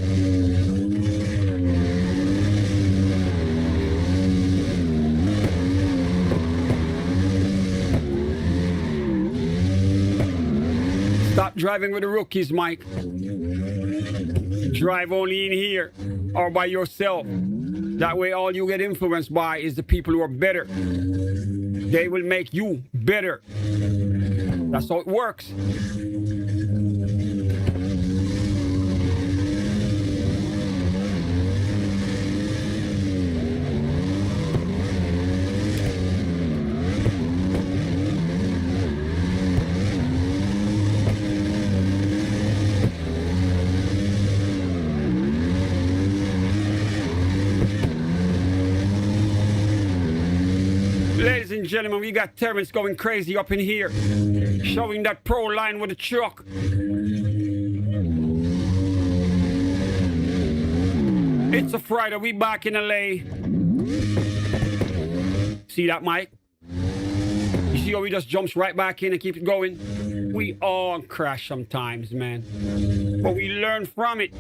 Stop driving with the rookies, Mike. Drive only in here or by yourself. That way all you get influenced by is the people who are better. They will make you better. That's how it works. Ladies and gentlemen, we got Terrence going crazy up in here, showing that pro line with a truck. It's a Friday, we back in LA. See that, Mike? You see how he just jumps right back in and keeps going? We all crash sometimes, man, but we learn from it.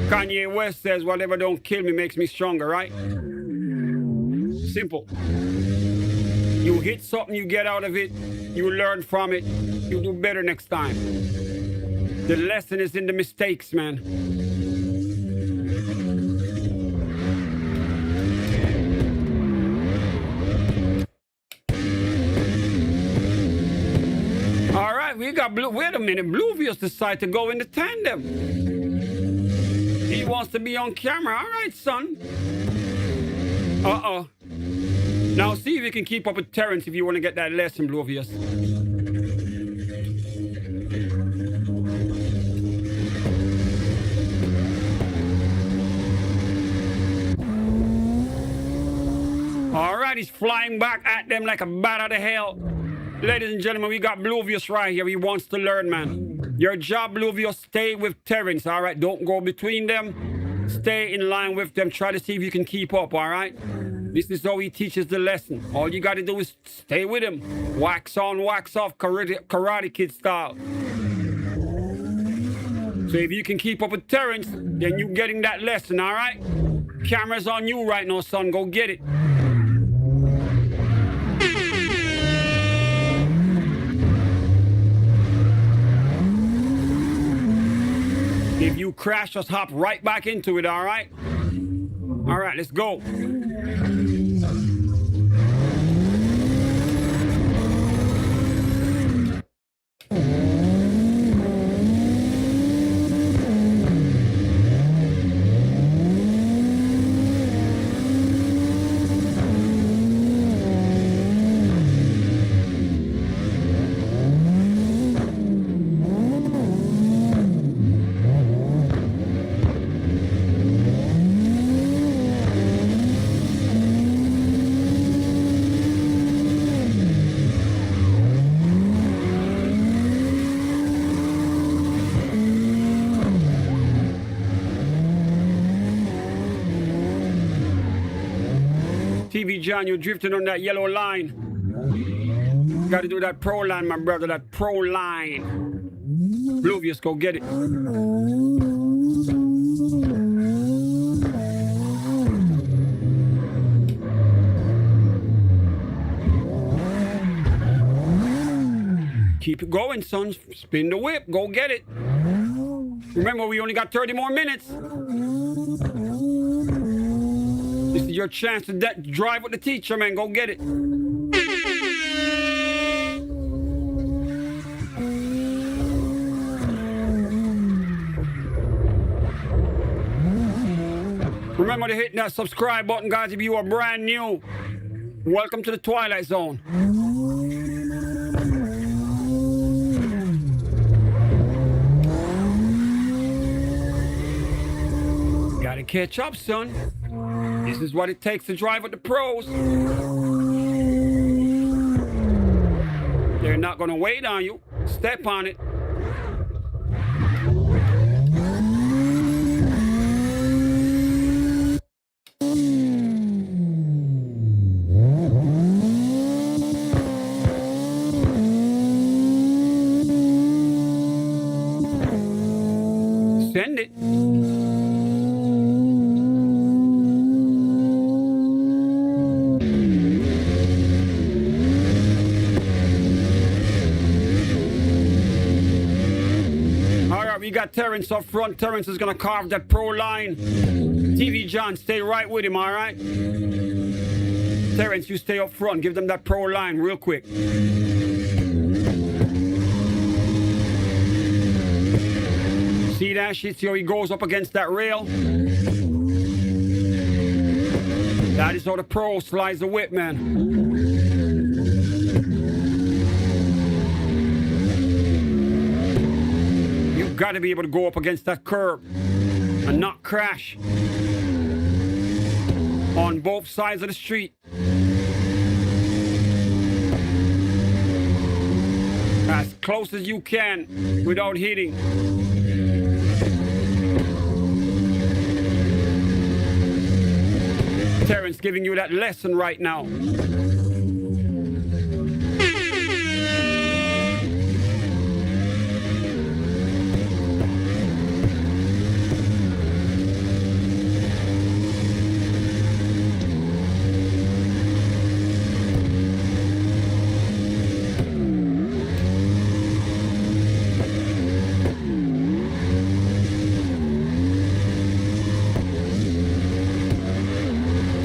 Kanye West says, whatever don't kill me makes me stronger, right? Simple. You hit something, you get out of it, you learn from it, you do better next time. The lesson is in the mistakes, man. All right, we got Blue. Wait a minute, Bluevius decided to go in the tandem. He wants to be on camera. All right, son. Uh-oh. Now see if you can keep up with Terrence if you want to get that lesson, Bluevius. All right, he's flying back at them like a bat out of hell. Ladies and gentlemen, we got Bluevius right here. He wants to learn, man. Your job, Bluevius, stay with Terrence, all right? Don't go between them. Stay in line with them. Try to see if you can keep up, all right? This is how he teaches the lesson. All you got to do is stay with him. Wax on, wax off, Karate Kid style. So if you can keep up with Terrence, then you're getting that lesson, all right? Camera's on you right now, son. Go get it. If you crash, just hop right back into it, all right? All right, let's go. TV John, you're drifting on that yellow line. Got to do that pro line, my brother, that pro line. Bluevius, go get it. Keep it going, son. Spin the whip. Go get it. Remember, we only got 30 more minutes. This is your chance to drive with the teacher, man. Go get it. Remember to hit that subscribe button, guys, if you are brand new. Welcome to the Twilight Zone. Gotta catch up, son. This is what it takes to drive with the pros. They're not gonna wait on you. Step on it. Send it. We got Terrence up front. Terrence is going to carve that pro line. TV John, stay right with him, all right? Terrence, you stay up front. Give them that pro line real quick. See that shit? See how he goes up against that rail? That is how the pro slides the whip, man. Got to be able to go up against that curb and not crash on both sides of the street. As close as you can without hitting. Terrence giving you that lesson right now.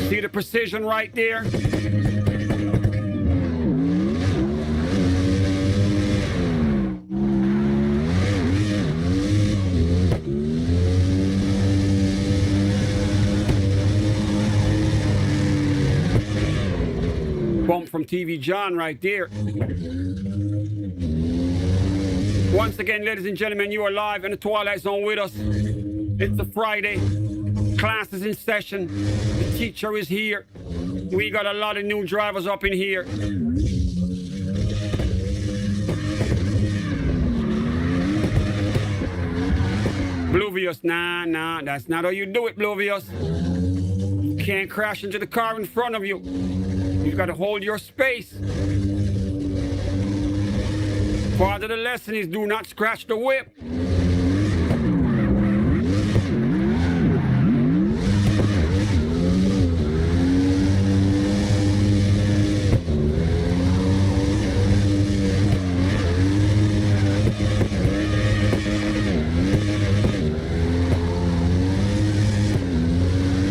See the precision right there? Bump from TV John right there. Once again, ladies and gentlemen, you are live in the Twilight Zone with us. It's a Friday. Class is in session. The teacher is here. We got a lot of new drivers up in here. Bluvius, nah, that's not how you do it, Bluvius. You can't crash into the car in front of you. You've got to hold your space. Part of the lesson is do not scratch the whip.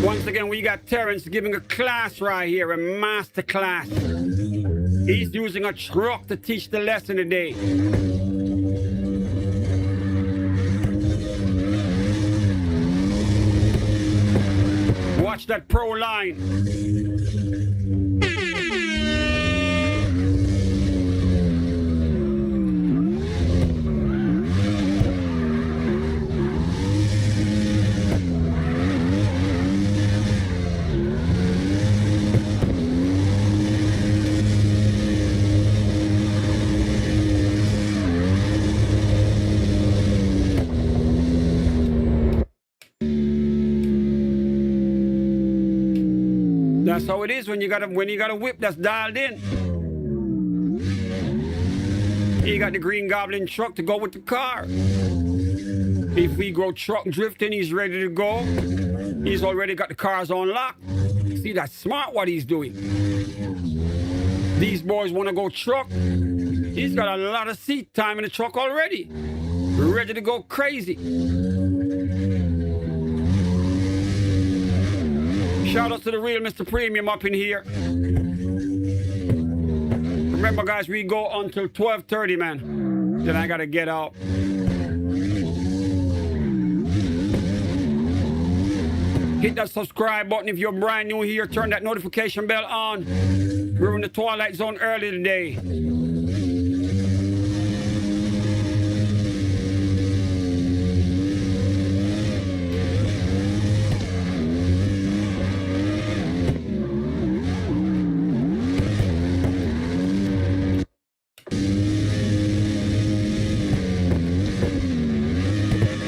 Once again, we got Terrence giving a class right here, a master class. He's using a truck to teach the lesson today. Watch that pro line. That's how it is when you got a whip that's dialed in. You got the Green Goblin truck to go with the car. If we go truck drifting, he's ready to go. He's already got the cars on lock. See, that's smart what he's doing. These boys want to go truck. He's got a lot of seat time in the truck already. Ready to go crazy. Shout out to the real Mr. Premium up in here. Remember, guys, we go until 12:30, man. Then I gotta get out. Hit that subscribe button if you're brand new here. Turn that notification bell on. We're in the Twilight Zone early today.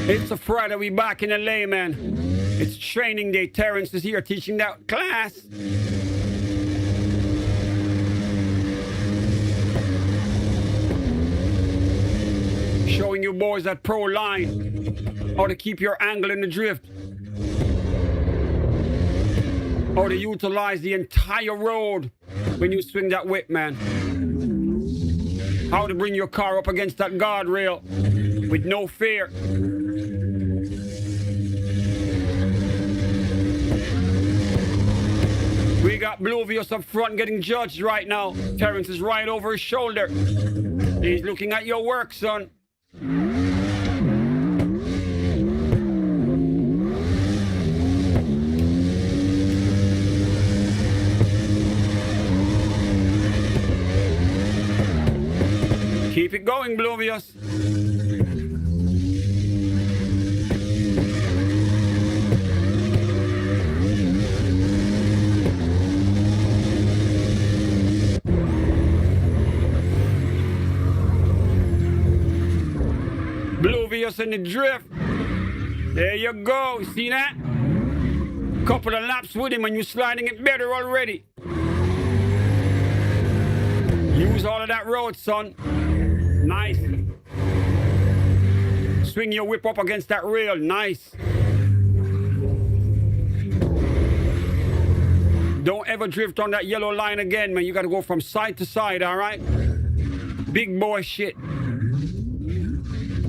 It's a Friday, we back in LA, man. It's training day. Terrence is here teaching that class. Showing you boys that pro line. How to keep your angle in the drift. How to utilize the entire road when you swing that whip, man. How to bring your car up against that guardrail with no fear. We got Blovius up front getting judged right now. Terrence is right over his shoulder. He's looking at your work, son. Keep it going, Blovius. Blovius in the drift. There you go. See that? Couple of laps with him and you're sliding it better already. Use all of that road, son. Nice. Swing your whip up against that rail. Nice. Don't ever drift on that yellow line again, man. You got to go from side to side, all right? Big boy shit.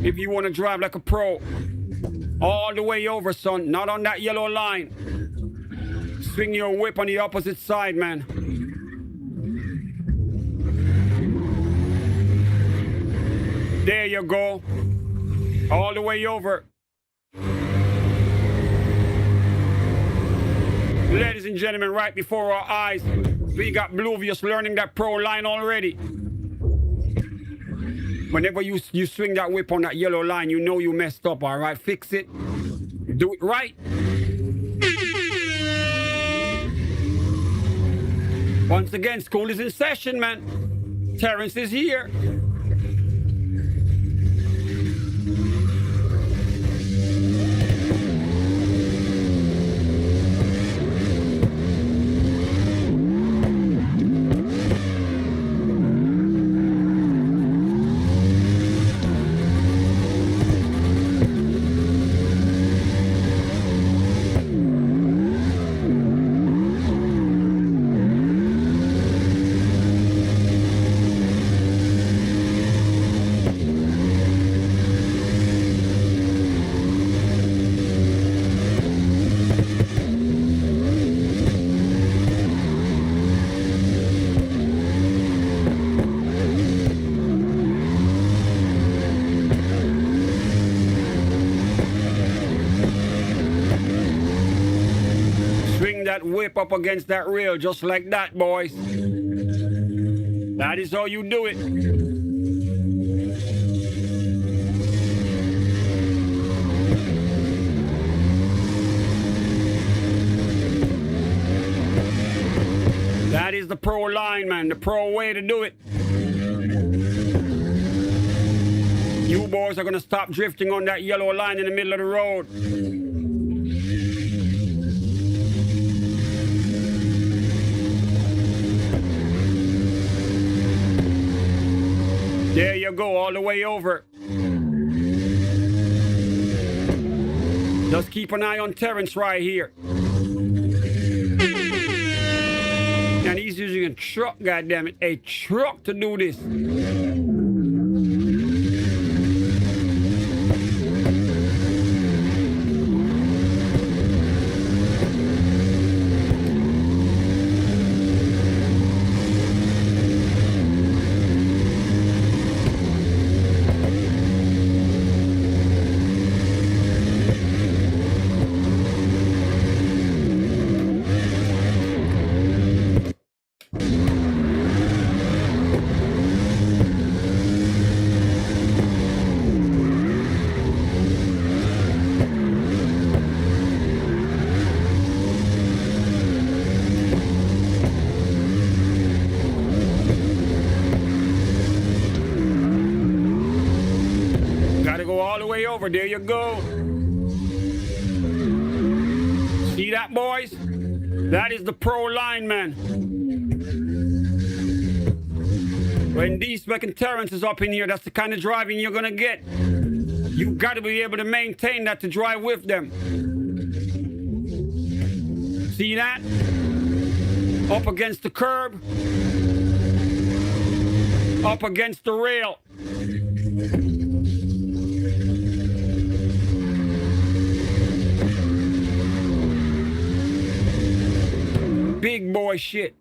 If you want to drive like a pro. All the way over, son. Not on that yellow line. Swing your whip on the opposite side, man. There you go. All the way over. Ladies and gentlemen, right before our eyes, we got Blovius learning that pro line already. Whenever you swing that whip on that yellow line, you know you messed up, all right? Fix it. Do it right. Once again, school is in session, man. Terrence is here. That whip up against that rail just like that, boys. That is how you do it. That is the pro line, man. The pro way to do it. You boys are gonna stop drifting on that yellow line in the middle of the road. There you go, all the way over. Just keep an eye on Terrence right here. And he's using a truck, goddammit, a truck to do this. Gotta go all the way over. There you go. See that, boys? That is the pro line, man. When D-Spec and Terrence is up in here, that's the kind of driving you're gonna get. You gotta be able to maintain that to drive with them. See that? Up against the curb. Up against the rail. Big boy shit.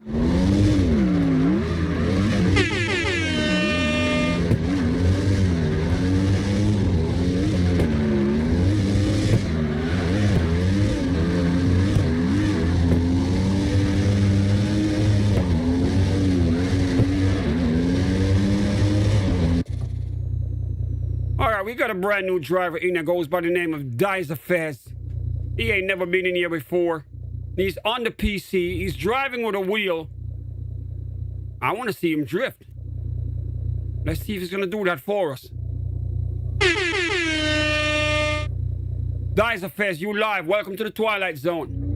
All right, we got a brand new driver in that goes by the name of Fez. He ain't never been in here before. He's on the PC. He's driving with a wheel. I want to see him drift. Let's see if he's going to do that for us. Fez, you live. Welcome to the Twilight Zone.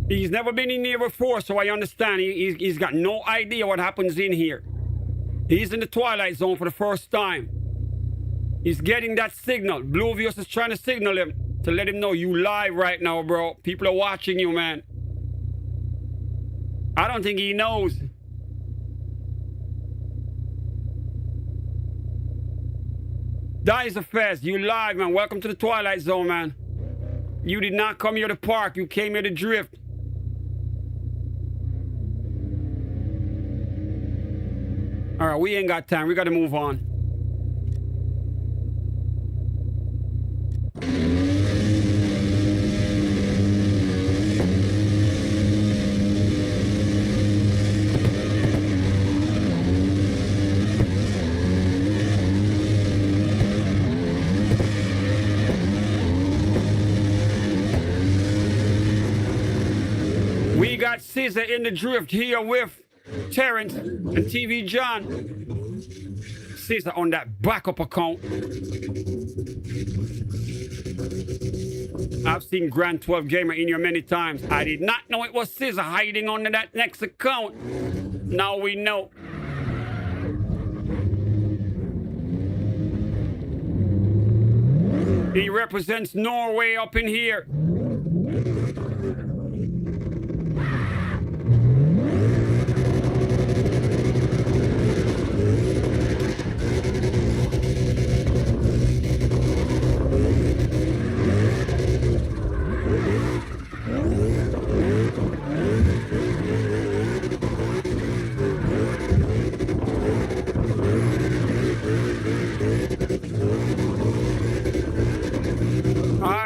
He's never been in here before, so I understand. He's got no idea what happens in here. He's in the Twilight Zone for the first time. He's getting that signal. Bluevius is trying to signal him to let him know you live right now, bro. People are watching you, man. I don't think he knows. Fez, you live, man. Welcome to the Twilight Zone, man. You did not come here to park. You came here to drift. All right, we ain't got time. We got to move on. We got Scissor in the drift here with Terrence and TV John. Scissor on that backup account. I've seen Grand 12 Gamer in here many times. I did not know it was Scissor hiding under that next account. Now we know. He represents Norway up in here.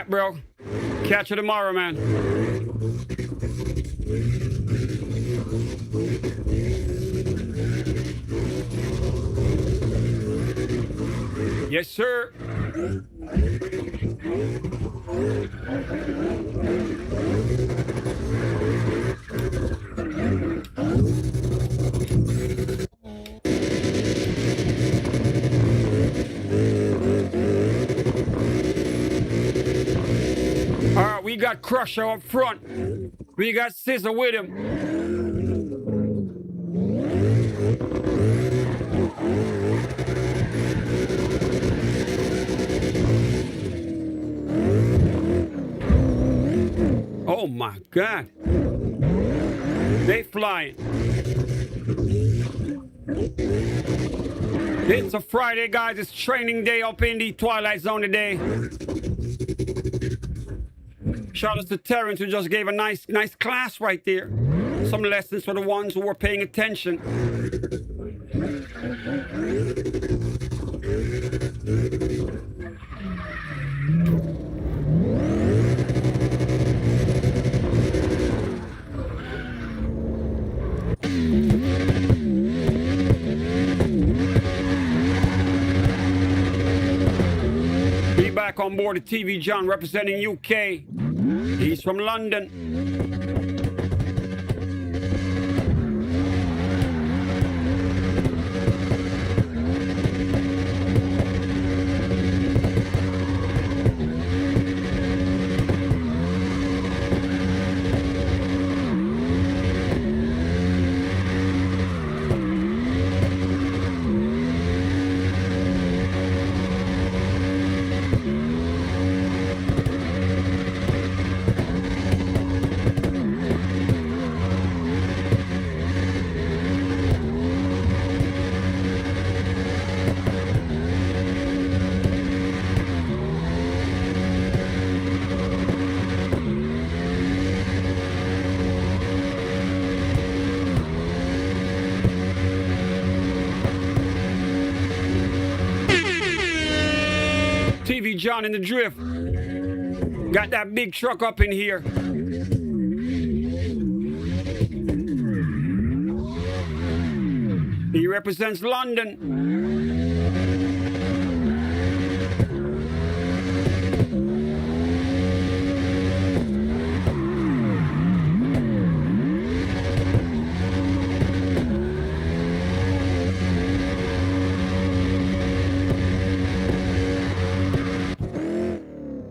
Bro, catch you tomorrow, man. Yes, sir. All right, we got Crusher up front. We got Scissor with him. Oh my God. They flying. It's a Friday, guys. It's training day up in the Twilight Zone today. Shout out to Terrence, who just gave a nice class right there. Some lessons for the ones who were paying attention. Be back on board the TV John representing UK. He's from London. TV John in the drift. Got that big truck up in here. He represents London.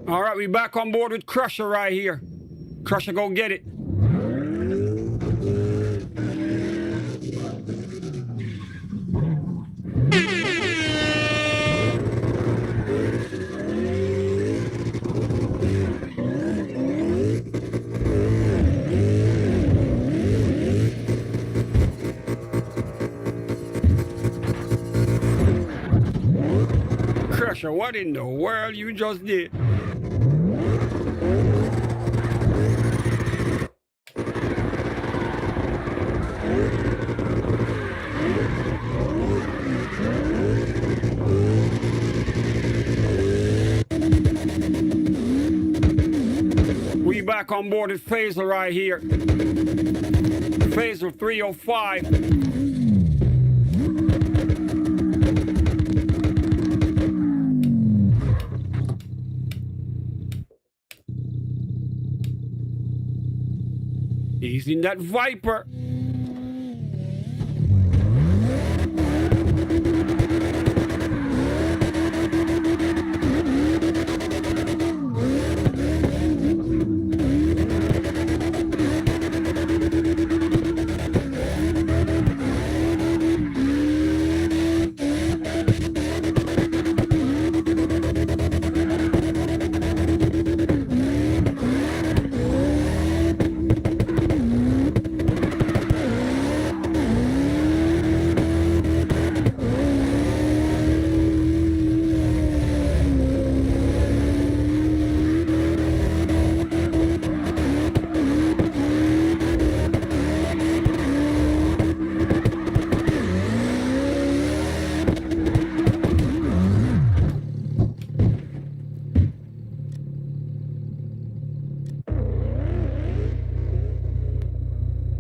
All right, we back on board with Crusher right here. Crusher, go get it. Crusher, what in the world you just did? We back on board with Phaser right here. Phaser 305. He's in that Viper.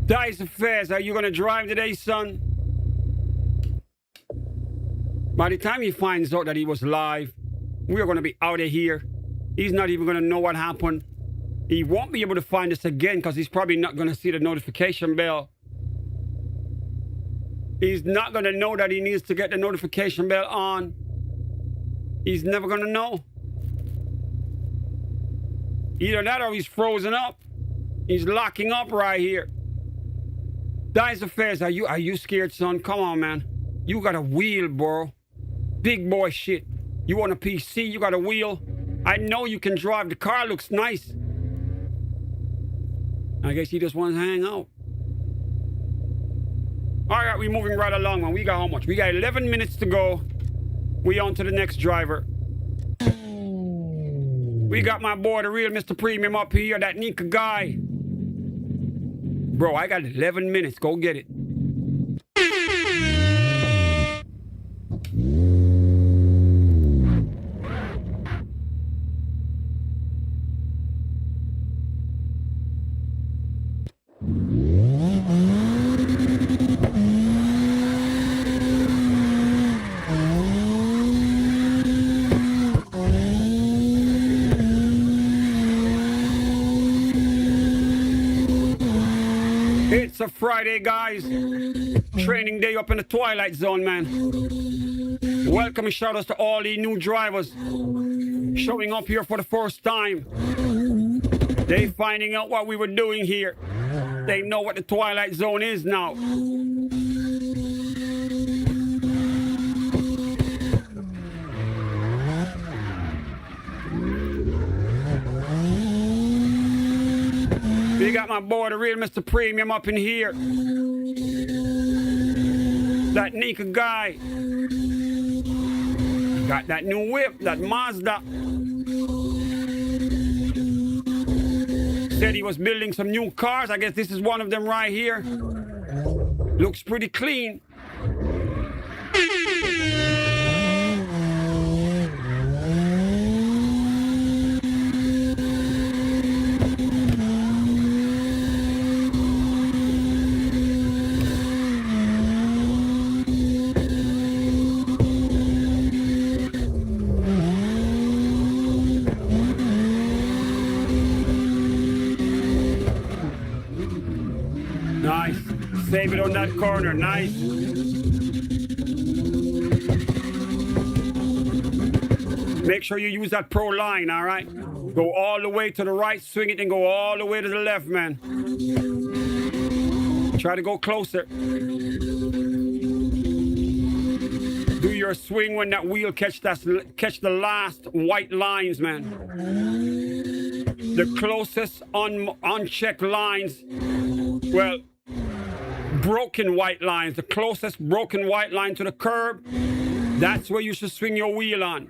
Dice Affairs, are you gonna drive today, son? By the time he finds out that he was live, we're gonna be out of here. He's not even gonna know what happened. He won't be able to find us again because he's probably not gonna see the notification bell. He's not gonna know that he needs to get the notification bell on. He's never gonna know. Either that or he's frozen up. He's locking up right here. Dice Affairs, are you scared, son? Come on, man. You got a wheel, bro. Big boy shit. You want a PC? You got a wheel? I know you can drive. The car looks nice. I guess he just wants to hang out. All right, we're moving right along, man. We got how much? We got 11 minutes to go. We on to the next driver. We got my boy, the real Mr. Premium up here, that Nika guy. Bro, I got 11 minutes. Go get it. It's a Friday, guys. Training day up in the Twilight Zone, man. Welcome and shout outs to all the new drivers showing up here for the first time. They finding out what we were doing here. They know what the Twilight Zone is now. We got my boy, the real Mr. Premium up in here. That Nika guy. Got that new whip, that Mazda. Said he was building some new cars. I guess this is one of them right here. Looks pretty clean. Nice. Save it on that corner. Nice. Make sure you use that pro line, all right? Go all the way to the right, swing it, and go all the way to the left, man. Try to go closer. Do your swing when that wheel catch the last white lines, man. The closest unchecked lines, well, broken white lines, the closest broken white line to the curb, that's where you should swing your wheel on.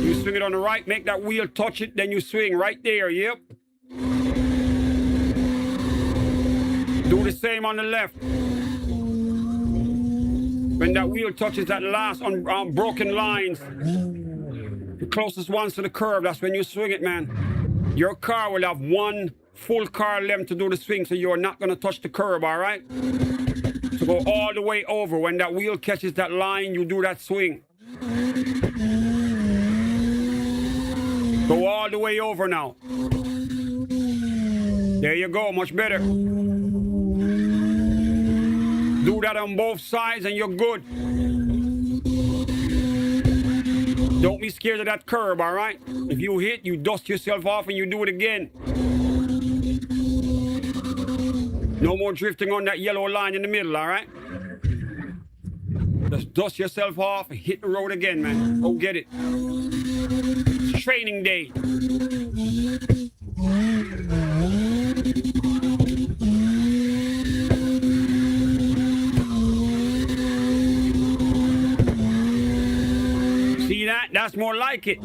You swing it on the right, make that wheel touch it, then you swing right there, yep. Do the same on the left. When that wheel touches that last broken lines, the closest ones to the curb, that's when you swing it, man. Your car will have one full car length to do the swing, so you're not going to touch the curb, all right? So go all the way over. When that wheel catches that line, you do that swing. Go all the way over now. There you go, much better. Do that on both sides and you're good. Don't be scared of that curb, all right? If you hit, you dust yourself off and you do it again. No more drifting on that yellow line in the middle, all right? Just dust yourself off and hit the road again, man. Go get it. It's training day. See that? That's more like it.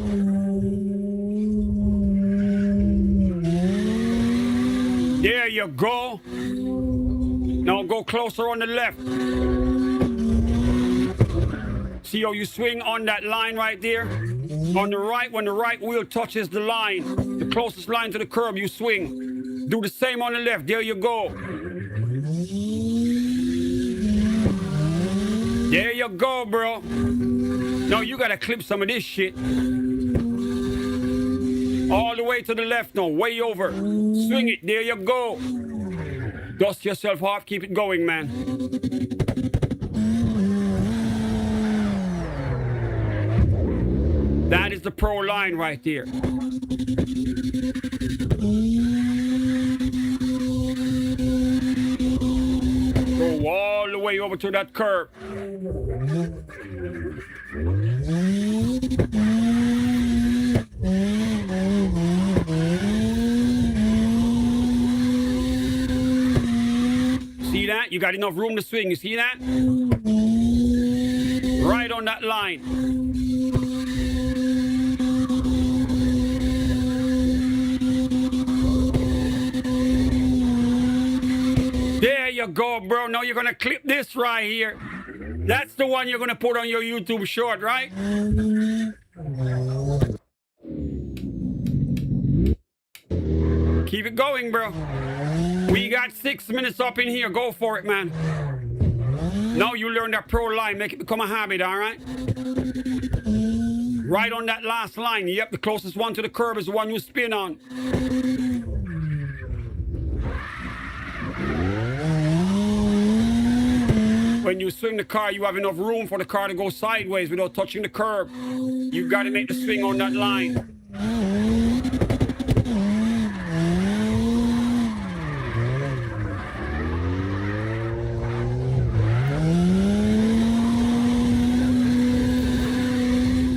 There you go. Now go closer on the left. See how you swing on that line right there? On the right, when the right wheel touches the line, the closest line to the curb, you swing. Do the same on the left. There you go. There you go, bro. No, you gotta clip some of this shit. All the way to the left now, way over. Swing it, there you go. Dust yourself off, keep it going, man. That is the pro line right there. Go all the way over to that curb. See that? You got enough room to swing. You see that? Right on that line. There you go, bro. Now you're going to clip this right here. That's the one you're going to put on your YouTube short, right? Keep it going, bro. We got 6 minutes up in here. Go for it, man. Now you learn that pro line. Make it become a habit, all right? Right on that last line. Yep, the closest one to the curb is the one you spin on. When you swing the car, you have enough room for the car to go sideways without touching the curb. You got to make the swing on that line.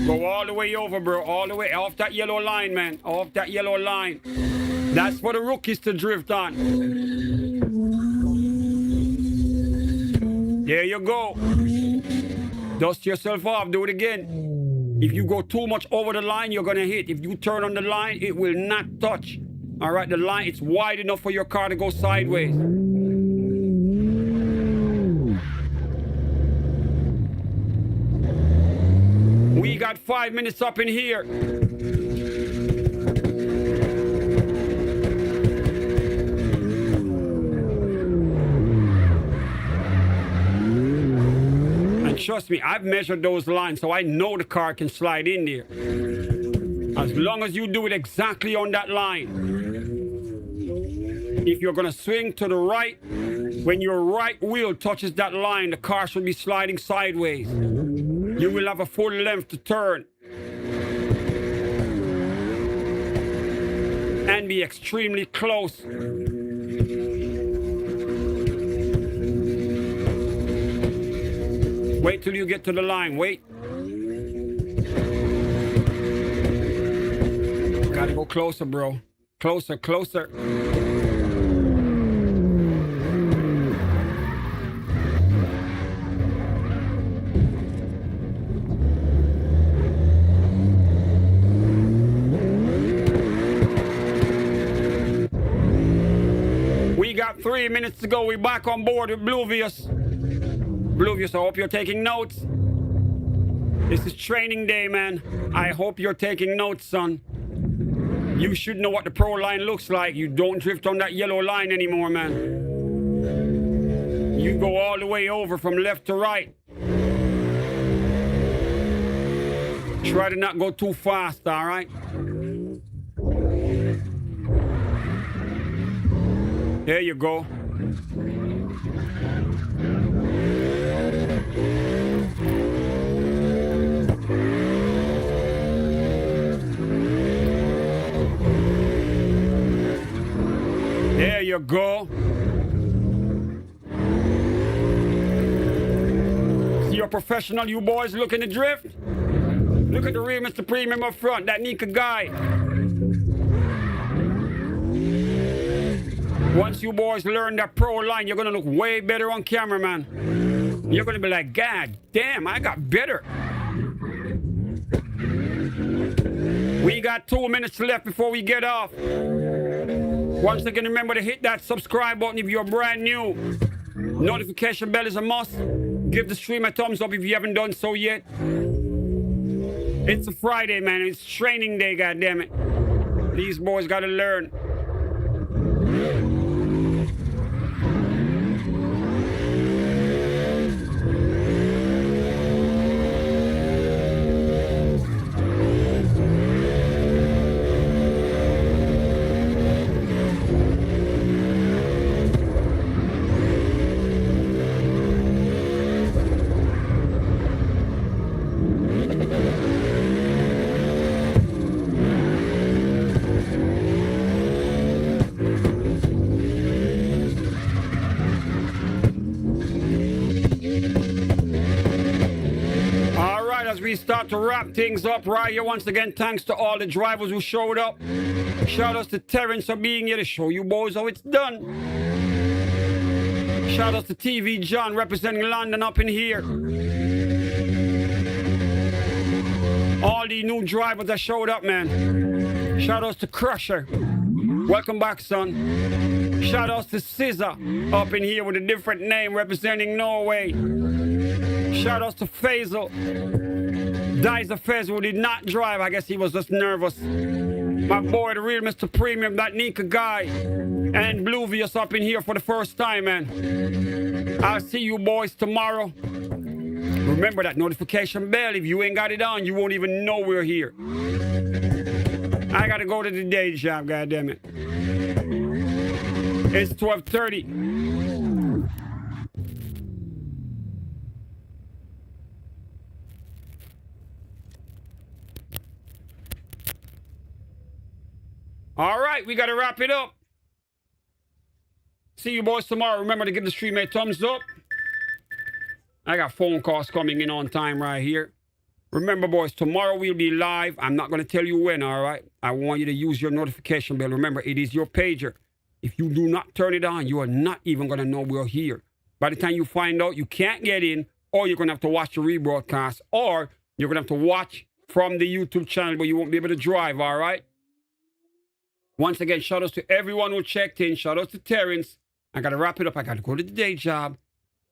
Go all the way over, bro. All the way off that yellow line, man. Off that yellow line. That's for the rookies to drift on. There you go. Dust yourself off. Do it again. If you go too much over the line, you're going to hit. If you turn on the line, it will not touch. All right, the line, it's wide enough for your car to go sideways. We got 5 minutes up in here. And trust me, I've measured those lines, so I know the car can slide in there. As long as you do it exactly on that line. If you're going to swing to the right, when your right wheel touches that line, the car should be sliding sideways. You will have a full length to turn. And be extremely close. Wait till you get to the line. Wait. Gotta go closer, bro. Closer, closer. We got 3 minutes to go. We're back on board with Bluvius. Bluvius, I hope you're taking notes. This is training day, man. I hope you're taking notes, son. You should know what the pro line looks like. You don't drift on that yellow line anymore, man. You go all the way over from left to right. Try to not go too fast, all right? There you go. There you go. See you're professional, you boys looking to drift? Look at the rear Mr. Premium up front, that Nika guy. Once you boys learn that pro line, you're gonna look way better on camera, man. You're gonna be like, God damn, I got better. We got 2 minutes left before we get off. Once again, remember to hit that subscribe button if you're brand new. Notification bell is a must. Give the stream a thumbs up if you haven't done so yet. It's a Friday, man. It's training day, goddammit. These boys gotta learn. As we start to wrap things up right here, once again, thanks to all the drivers who showed up. Shout outs to Terrence for being here to show you boys how it's done. Shout out to TV John representing London up in here. All the new drivers that showed up, man. Shout outs to Crusher. Welcome back, son. Shout outs to Scissor up in here with a different name representing Norway. Shout outs to Faisal. Diza Faisal did not drive. I guess he was just nervous. My boy, the real Mr. Premium, that Nika guy. And Bluvius up in here for the first time, man. I'll see you boys tomorrow. Remember that notification bell. If you ain't got it on, you won't even know we're here. I gotta go to the day job, goddammit. It's 12:30. All right, we gotta wrap it up. See you boys tomorrow. Remember to give the stream a thumbs up. I got phone calls coming in on time right here. Remember, boys, tomorrow we'll be live. I'm not going to tell you when, all right? I want you to use your notification bell. Remember, it is your pager. If you do not turn it on, you are not even going to know we're here. By the time you find out, you can't get in, or you're going to have to watch the rebroadcast, or you're going to have to watch from the YouTube channel, but you won't be able to drive, all right? Once again, shout outs to everyone who checked in. Shout outs to Terrence. I got to wrap it up. I got to go to the day job.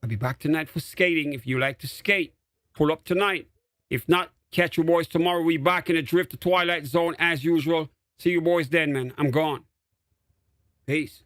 I'll be back tonight for skating. If you like to skate, pull up tonight. If not, catch you boys tomorrow. We back in the Drift to Twilight Zone as usual. See you boys then, man. I'm gone. Peace.